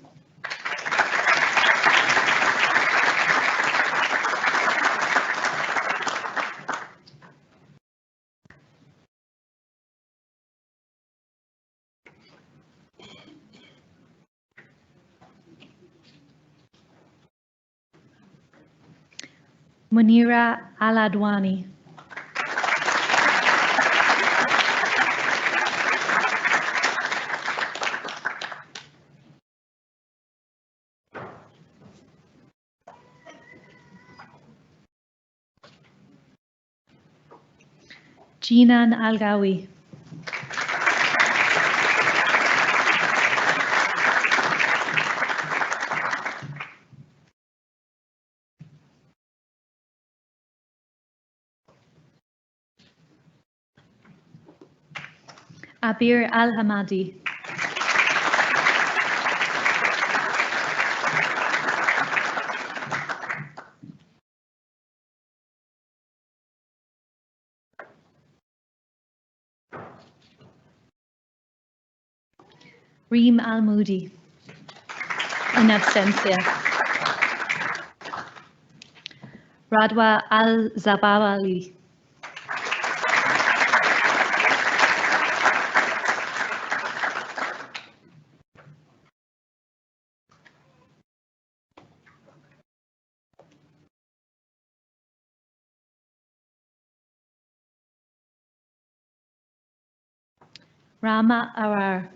Munira Al-Adwani. Jinan Al-Gawi. Abir Al-Hamadi. Reem Al-Moody. In absentia. Radwa Al-Zabawali. Rama Arar.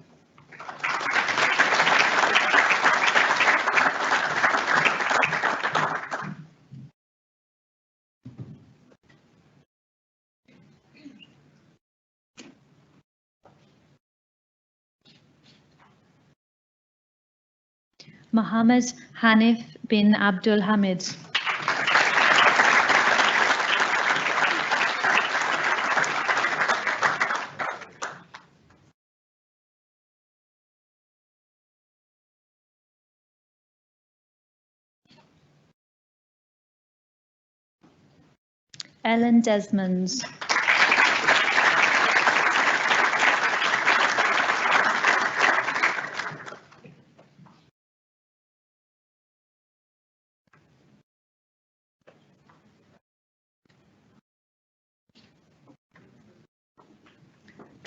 Mohammed Hanif bin Abdul Hamid. Ellen Desmond.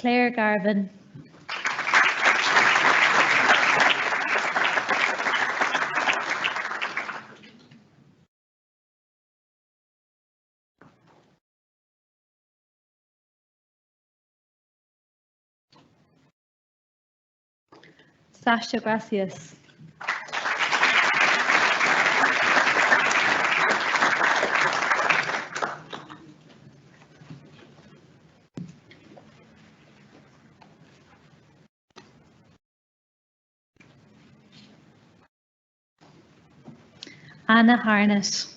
Claire Garvin. Sasha Gracias. Anna Harnett.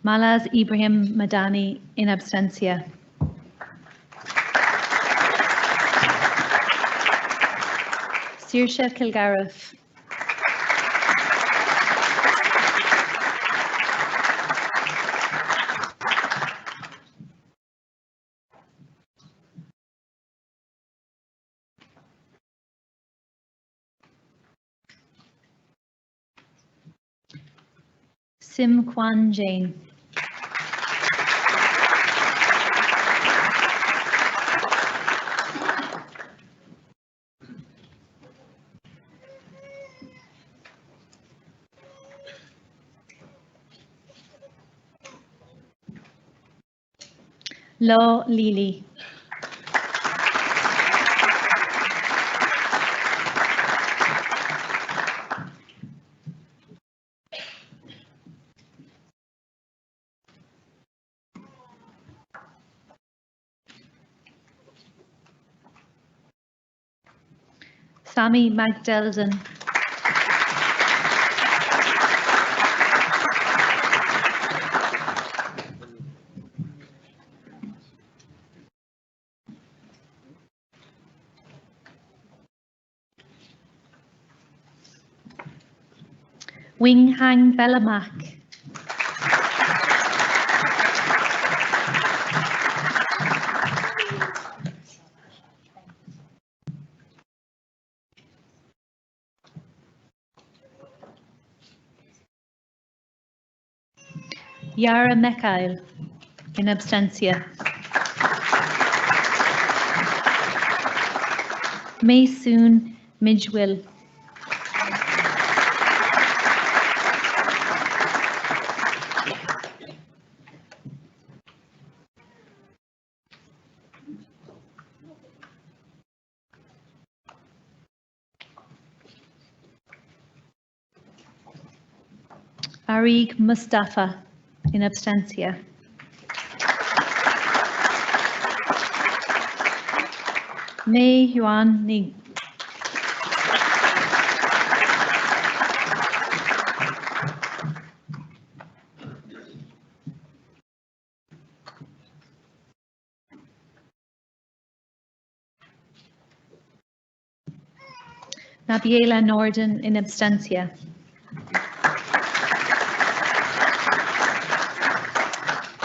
Malaz Ibrahim Madani in absentia. Saoirse Kilgariff. Sim Kwan Jain. Lo Lili. Sammy Magdalden. Wing Hang Belamak. Yara Mekail in absentia. Maysoon Midgwill. Arig Mustafa in absentia. Mei Yuan Ning. Nabiela Norden in absentia.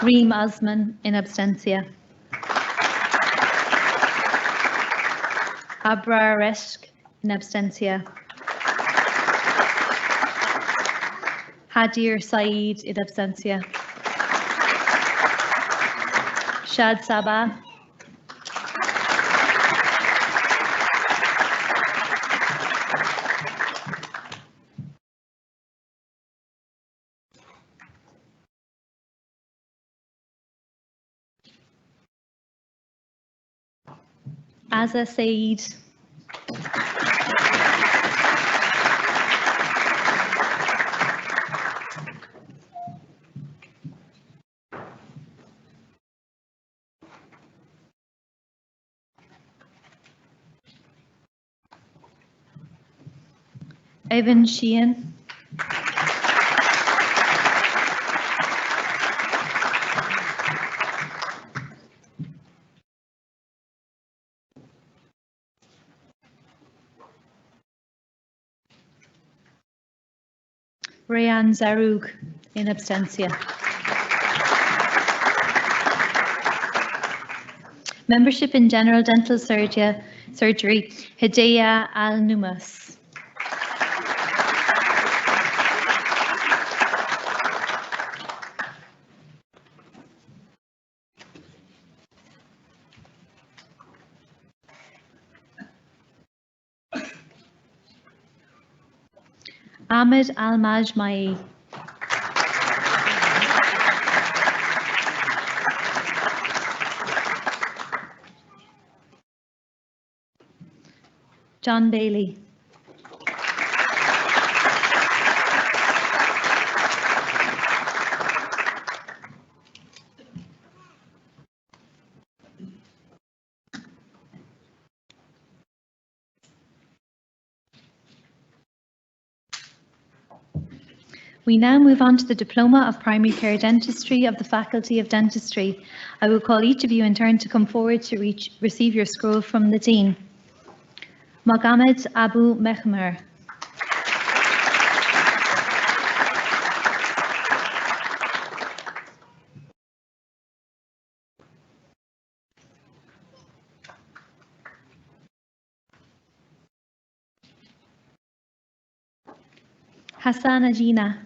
Reem Osman in absentia. Abrar Resk in absentia. Hadir Saeed in absentia. Shad Sabah. Azza Saeed. Evan Sheehan. Rayan Zaroug in absentia. Membership in General Dental Surgery, Hidayah Al-Numas. Ahmed Al-Majmai. John Bailey. We now move on to the Diploma of Primary Care Dentistry of the Faculty of Dentistry. I will call each of you in turn to come forward to receive your scroll from the Dean. Mohamed Abu Mehmer. Hassan Ajina.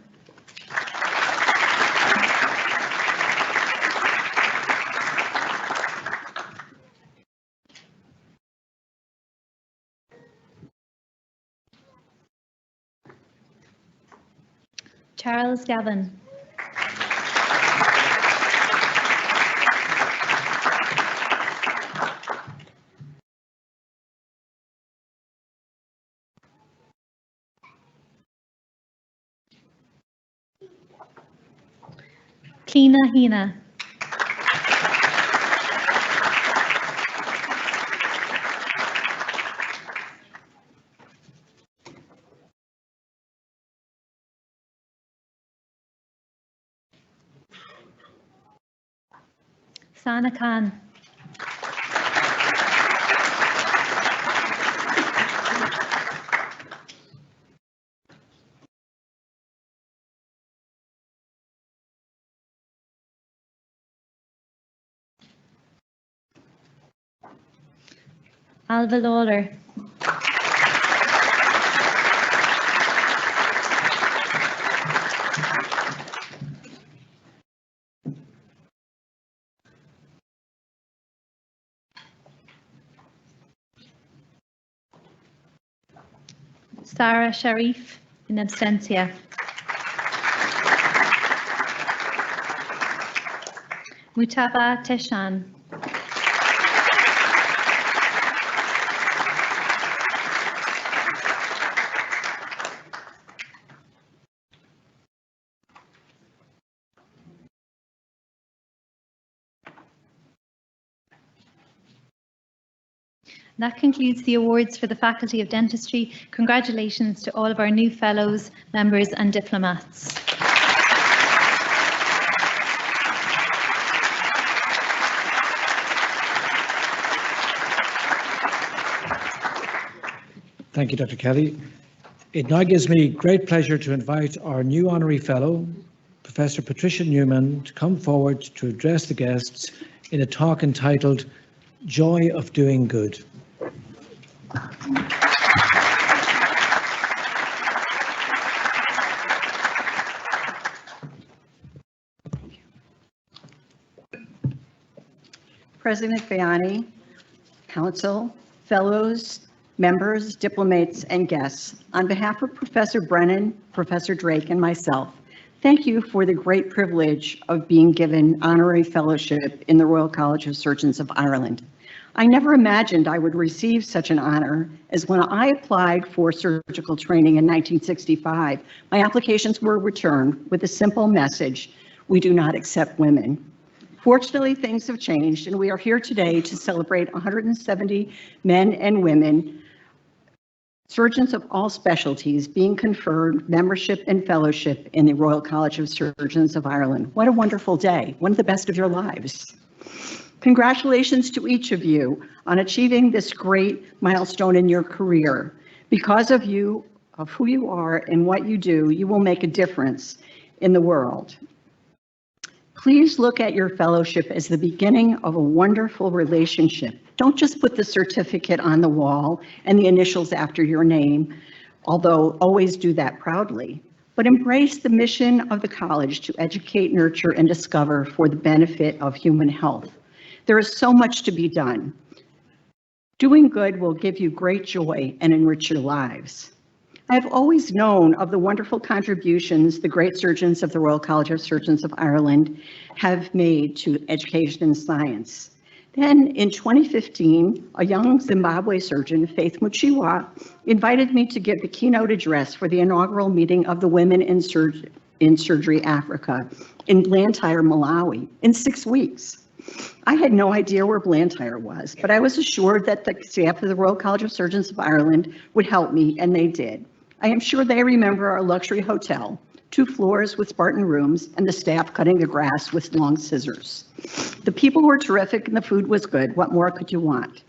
Charles Gavin. Kina Hina. Sana Khan. Alva Lawler. Sarah Sharif in absentia. Mutaba Teshan. That concludes the awards for the Faculty of Dentistry. Congratulations to all of our new fellows, members and diplomats. Thank you, Dr. Kelly. It now gives me great pleasure to invite our new Honorary Fellow, Professor Patricia Newman, to come forward to address the guests in a talk entitled Joy of Doing Good. President Bayani, Council, Fellows, members, diplomates, and guests, on behalf of Professor Brennan, Professor Drake, and myself, thank you for the great privilege of being given Honorary Fellowship in the Royal College of Surgeons of Ireland. I never imagined I would receive such an honor, as when I applied for surgical training in 1965, my applications were returned with a simple message: we do not accept women. Fortunately, things have changed, and we are here today to celebrate 170 men and women, surgeons of all specialties, being conferred membership and fellowship in the Royal College of Surgeons of Ireland. What a wonderful day, one of the best of your lives. Congratulations to each of you on achieving this great milestone in your career. Because of you, of who you are and what you do, you will make a difference in the world. Please look at your fellowship as the beginning of a wonderful relationship. Don't just put the certificate on the wall and the initials after your name, although always do that proudly, but embrace the mission of the college to educate, nurture, and discover for the benefit of human health. There is so much to be done. Doing good will give you great joy and enrich your lives. I have always known of the wonderful contributions the great surgeons of the Royal College of Surgeons of Ireland have made to education and science. Then in 2015, a young Zimbabwe surgeon, Faith Muchiwa, invited me to give the keynote address for the inaugural meeting of the Women in Surgery Africa in Blantyre, Malawi, in 6 weeks. I had no idea where Blantyre was, but I was assured that the staff of the Royal College of Surgeons of Ireland would help me, and they did. I am sure they remember our luxury hotel, 2 floors with Spartan rooms, and the staff cutting the grass with long scissors. The people were terrific and the food was good. What more could you want?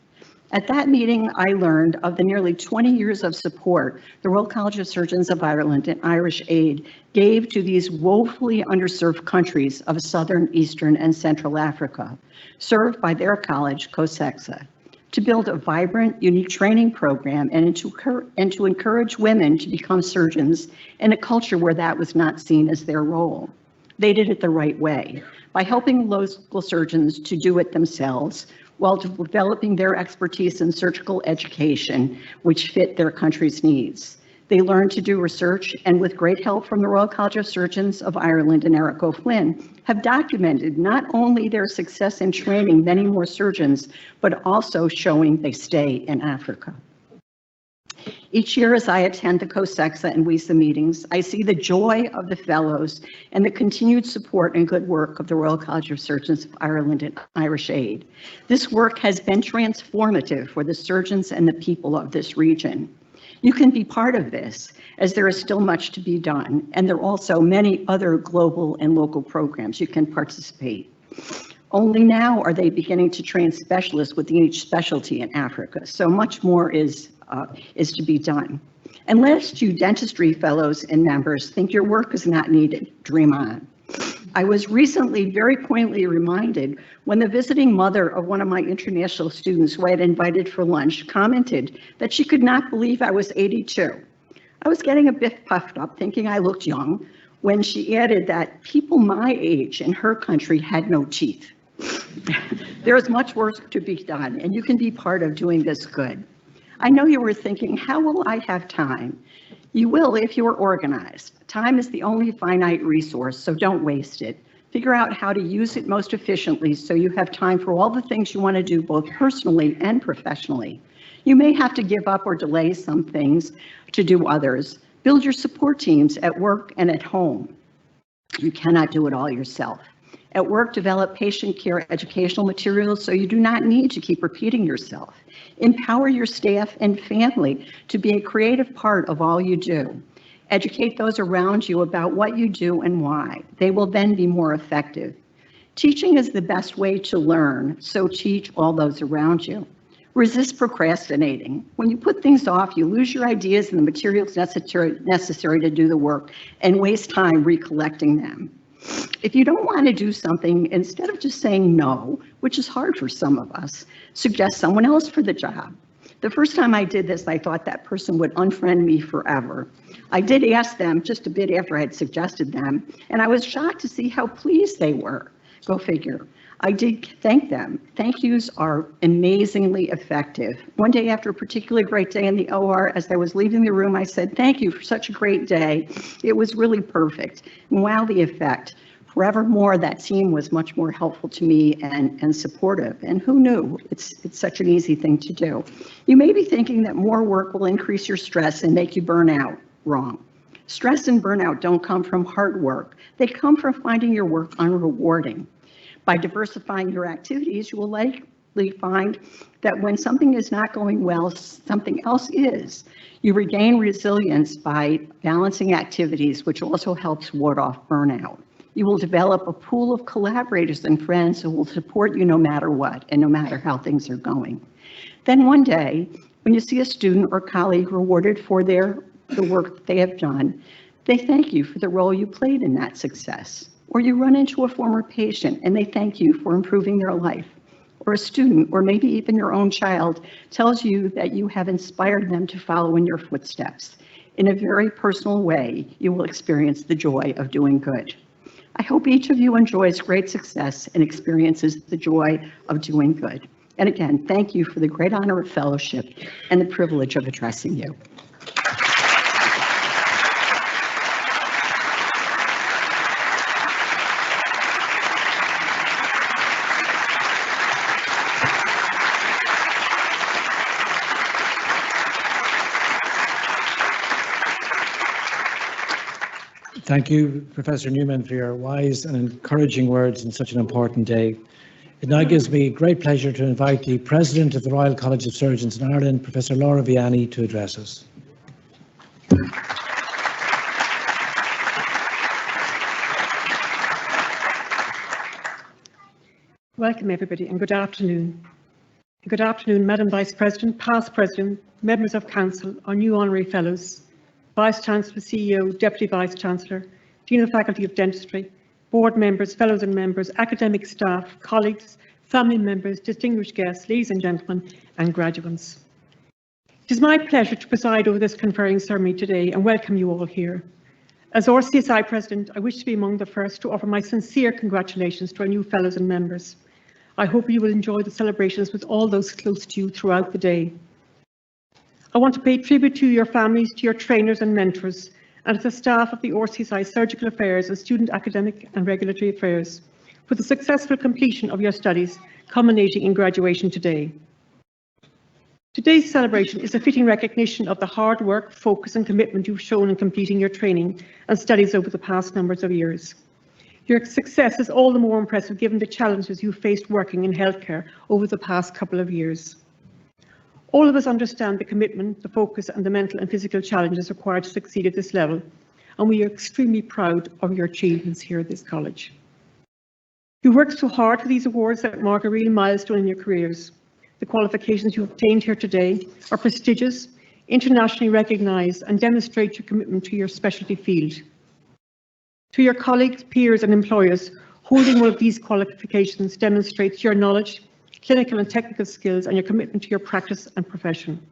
At that meeting, I learned of the nearly 20 years of support the Royal College of Surgeons of Ireland and Irish Aid gave to these woefully underserved countries of Southern, Eastern, and Central Africa, served by their college, COSEXA, to build a vibrant, unique training program and to encourage women to become surgeons in a culture where that was not seen as their role. They did it the right way, by helping local surgeons to do it themselves while developing their expertise in surgical education, which fit their country's needs. They learned to do research, and with great help from the Royal College of Surgeons of Ireland and Eric O'Flynn, have documented not only their success in training many more surgeons, but also showing they stay in Africa. Each year as I attend the COSEXA and WISA meetings, I see the joy of the fellows and the continued support and good work of the Royal College of Surgeons of Ireland and Irish Aid. This work has been transformative for the surgeons and the people of this region. You can be part of this, as there is still much to be done, and there are also many other global and local programs you can participate. Only now are they beginning to train specialists within each specialty in Africa, so much more is to be done. And lest you dentistry fellows and members think your work is not needed, dream on. I was recently very poignantly reminded when the visiting mother of one of my international students who I had invited for lunch commented that she could not believe I was 82. I was getting a bit puffed up, thinking I looked young, when she added that people my age in her country had no teeth. There is much work to be done, and you can be part of doing this good. I know you were thinking, how will I have time? You will if you are organized. Time is the only finite resource, so don't waste it. Figure out how to use it most efficiently so you have time for all the things you want to do both personally and professionally. You may have to give up or delay some things to do others. Build your support teams at work and at home. You cannot do it all yourself. At work, develop patient care educational materials so you do not need to keep repeating yourself. Empower your staff and family to be a creative part of all you do. Educate those around you about what you do and why. They will then be more effective. Teaching is the best way to learn, so teach all those around you. Resist procrastinating. When you put things off, you lose your ideas and the materials necessary to do the work and waste time recollecting them. If you don't want to do something, instead of just saying no, which is hard for some of us, suggest someone else for the job. The first time I did this, I thought that person would unfriend me forever. I did ask them just a bit after I had suggested them, and I was shocked to see how pleased they were. Go figure. I did thank them. Thank yous are amazingly effective. One day after a particularly great day in the OR, as I was leaving the room, I said, thank you for such a great day. It was really perfect. And wow, the effect. Forevermore, that team was much more helpful to me and supportive. And who knew? It's such an easy thing to do. You may be thinking that more work will increase your stress and make you burn out. Wrong. Stress and burnout don't come from hard work. They come from finding your work unrewarding. By diversifying your activities, you will likely find that when something is not going well, something else is. You regain resilience by balancing activities, which also helps ward off burnout. You will develop a pool of collaborators and friends who will support you no matter what and no matter how things are going. Then one day, when you see a student or colleague rewarded for the work they have done, they thank you for the role you played in that success. or you run into a former patient and they thank you for improving their life, or a student, or maybe even your own child, tells you that you have inspired them to follow in your footsteps. In a very personal way, you will experience the joy of doing good. I hope each of you enjoys great success and experiences the joy of doing good. And again, thank you for the great honor of fellowship and the privilege of addressing you. Thank you, Professor Newman, for your wise and encouraging words on such an important day. It now gives me great pleasure to invite the President of the Royal College of Surgeons in Ireland, Professor Laura Vianney, to address us. Welcome, everybody, and good afternoon. Good afternoon, Madam Vice President, past President, members of Council, our new Honorary Fellows, Vice Chancellor, CEO, Deputy Vice Chancellor, Dean of the Faculty of Dentistry, board members, fellows and members, academic staff, colleagues, family members, distinguished guests, ladies and gentlemen, and graduates. It is my pleasure to preside over this conferring ceremony today and welcome you all here. As RCSI President, I wish to be among the first to offer my sincere congratulations to our new fellows and members. I hope you will enjoy the celebrations with all those close to you throughout the day. I want to pay tribute to your families, to your trainers and mentors, and to the staff of the RCSI Surgical Affairs and Student Academic and Regulatory Affairs for the successful completion of your studies, culminating in graduation today. Today's celebration is a fitting recognition of the hard work, focus and commitment you've shown in completing your training and studies over the past numbers of years. Your success is all the more impressive given the challenges you faced working in healthcare over the past couple of years. All of us understand the commitment, the focus and the mental and physical challenges required to succeed at this level, and we are extremely proud of your achievements here at this college. You worked so hard for these awards that mark a real milestone in your careers. The qualifications you obtained here today are prestigious, internationally recognised and demonstrate your commitment to your specialty field. To your colleagues, peers and employers, holding one of these qualifications demonstrates your knowledge, clinical and technical skills and your commitment to your practice and profession.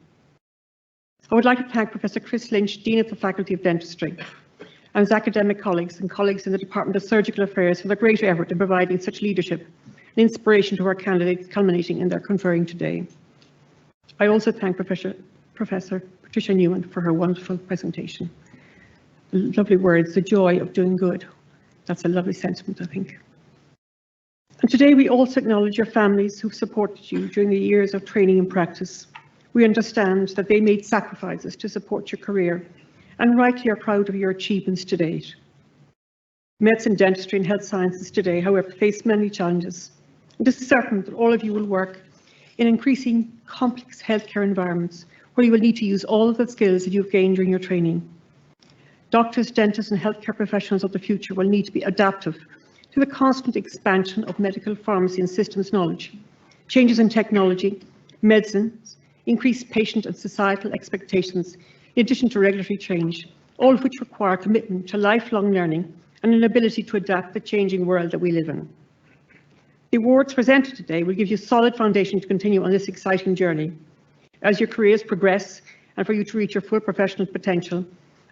I would like to thank Professor Chris Lynch, Dean of the Faculty of Dentistry, and his academic colleagues and colleagues in the Department of Surgical Affairs for their great effort in providing such leadership and inspiration to our candidates, culminating in their conferring today. I also thank Professor Patricia Newman for her wonderful presentation. Lovely words, the joy of doing good. That's a lovely sentiment, I think. And today we also acknowledge your families who've supported you during the years of training and practice. We understand that they made sacrifices to support your career and rightly are proud of your achievements to date. Medicine, dentistry and health sciences today, however, face many challenges. It is certain that all of you will work in increasing complex healthcare environments where you will need to use all of the skills that you've gained during your training. Doctors, dentists and healthcare professionals of the future will need to be adaptive to the constant expansion of medical pharmacy and systems knowledge, changes in technology, medicines, increased patient and societal expectations, in addition to regulatory change, all of which require commitment to lifelong learning and an ability to adapt to the changing world that we live in. The awards presented today will give you a solid foundation to continue on this exciting journey. As your careers progress and for you to reach your full professional potential,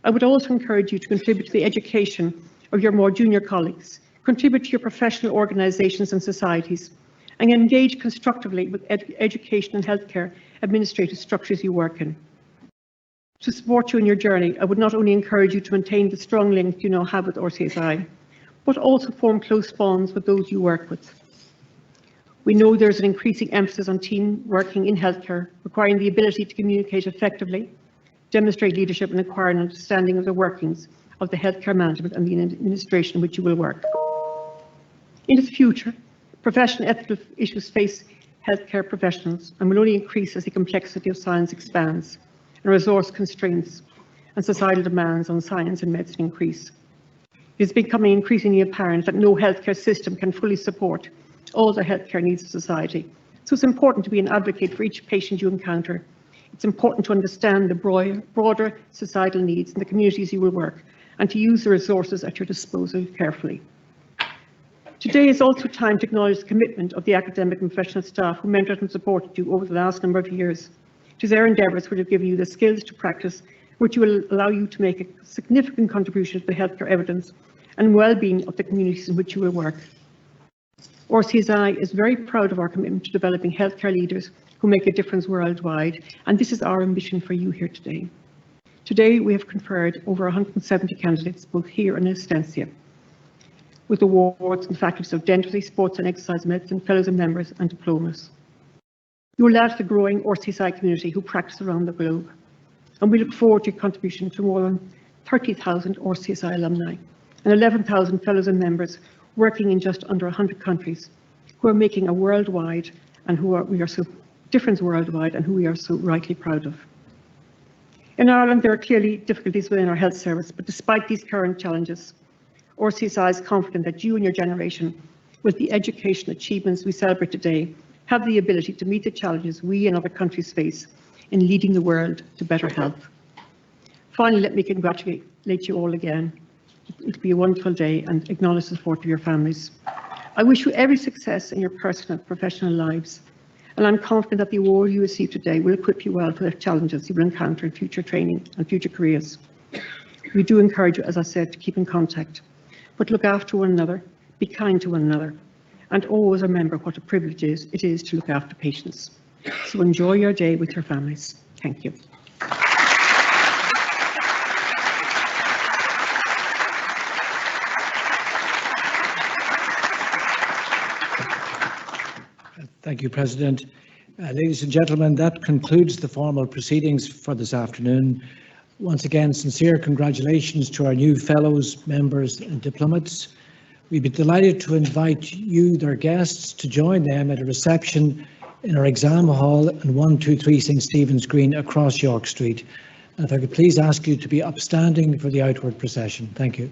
I would also encourage you to contribute to the education of your more junior colleagues, contribute to your professional organisations and societies, and engage constructively with education and healthcare administrative structures you work in. To support you in your journey, I would not only encourage you to maintain the strong link you now have with RCSI, but also form close bonds with those you work with. We know there's an increasing emphasis on team working in healthcare, requiring the ability to communicate effectively, demonstrate leadership and acquire an understanding of the workings of the healthcare management and the administration in which you will work. In the future, professional ethical issues face healthcare professionals and will only increase as the complexity of science expands and resource constraints and societal demands on science and medicine increase. It is becoming increasingly apparent that no healthcare system can fully support all the healthcare needs of society. So it's important to be an advocate for each patient you encounter. It's important to understand the broader societal needs in the communities you will work and to use the resources at your disposal carefully. Today is also time to acknowledge the commitment of the academic and professional staff who mentored and supported you over the last number of years. It is their endeavours which have given you the skills to practice, which will allow you to make a significant contribution to the healthcare evidence and well-being of the communities in which you will work. RCSI is very proud of our commitment to developing healthcare leaders who make a difference worldwide, and this is our ambition for you here today. Today, we have conferred over 170 candidates, both here and in Estancia, with awards in the faculties of Dentistry, Sports and Exercise Medicine, Fellows and Members, and Diplomas. You will add to the growing RCSI community who practice around the globe, and we look forward to your contribution to more than 30,000 RCSI alumni and 11,000 Fellows and Members working in just under 100 countries who are making a worldwide and we are so difference worldwide and who we are so rightly proud of. In Ireland, there are clearly difficulties within our health service, but despite these current challenges, RCSI is confident that you and your generation, with the education achievements we celebrate today, have the ability to meet the challenges we and other countries face in leading the world to better health. Finally, let me congratulate you all again. It'll be a wonderful day and acknowledge the support of your families. I wish you every success in your personal and professional lives, and I'm confident that the award you receive today will equip you well for the challenges you will encounter in future training and future careers. We do encourage you, as I said, to keep in contact, but look after one another, be kind to one another, and always remember what a privilege it is to look after patients. So enjoy your day with your families. Thank you. Thank you, President. Ladies and gentlemen, that concludes the formal proceedings for this afternoon. Once again, sincere congratulations to our new fellows, members and diplomates. We'd be delighted to invite you, their guests, to join them at a reception in our exam hall in 123 St Stephen's Green across York Street. And if I could please ask you to be upstanding for the outward procession. Thank you.